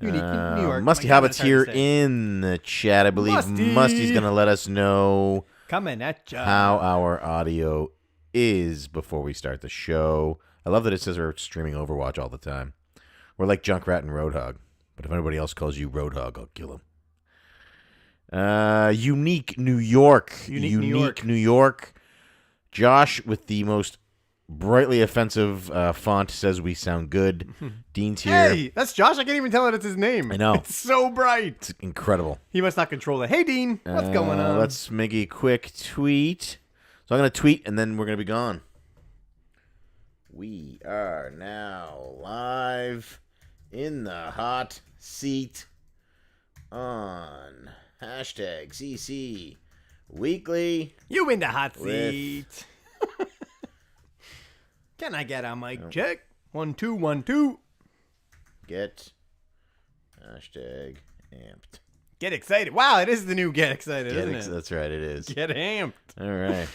Unique New York. Musty My God, Hobbit's that's hard here to say. in the chat. I believe Musty. Musty's going to let us know Coming at ya. how our audio is before we start the show. I love that it says we're streaming Overwatch all the time. We're like Junkrat and Roadhog. But if anybody else calls you Roadhog, I'll kill him. Unique New York. Unique New York. Josh with the most brightly offensive font says we sound good. Dean's here. Hey, that's Josh. I can't even tell that it's his name. I know. It's so bright. It's incredible. He must not control it. Hey, Dean. What's going on? Let's make a quick tweet. So I'm going to tweet, and then we're going to be gone. We are now live in the hot seat on hashtag CC Weekly. You in the hot With- seat. Can I get a mic check? 1 2 1 2. Get hashtag amped. Get excited. Wow, it is the new get excited, isn't it? That's right, it is. Get amped. All right.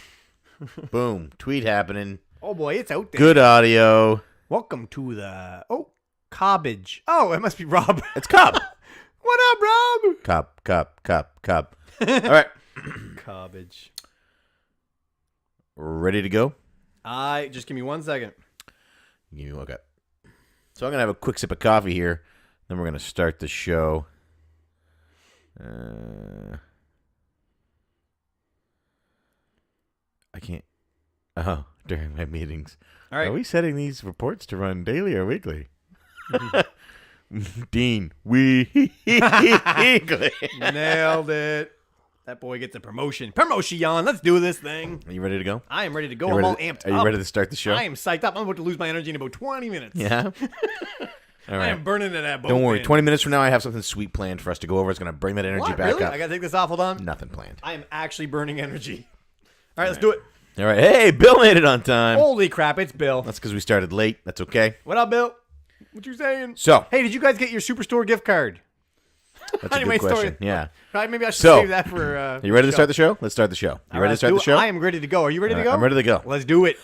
Boom. Tweet happening. Oh boy, it's out there. Good audio. Welcome to the Cobbage. Oh, it must be Rob. It's Cobb. What up, Rob? Cobb. All right. Cobbage. Ready to go? Just give me 1 second. Give me one cup. So I'm going to have a quick sip of coffee here. Then we're going to start the show. I can't. Oh, during my meetings. All right. Are we setting these reports to run daily or weekly? Dean, weekly. Nailed it. That boy gets a promotion. Promotion. Let's do this thing. Are you ready to go? I am ready to go. You I'm ready all to- amped Are you up. ready to start the show? I am psyched up. I'm about to lose my energy in about 20 minutes. Yeah? All I right. am burning it at both Don't worry. ends. 20 minutes from now, I have something sweet planned for us to go over. It's going to bring that energy What? back Really? up. I gotta take this off. Hold on. Nothing planned. I am actually burning energy. All right, let's do it. All right. Hey, Bill made it on time. Holy crap, it's Bill. That's because we started late. That's okay. What up, Bill? What you saying? So, Hey, did you guys get your Superstore gift card? that's a Anyway, good question. story. Yeah. Right, maybe I should So, save that for. Are you ready to start the show? Let's start the show. You ready to start the show? I am ready to go. Are you ready to go? I'm ready to go. Let's do it.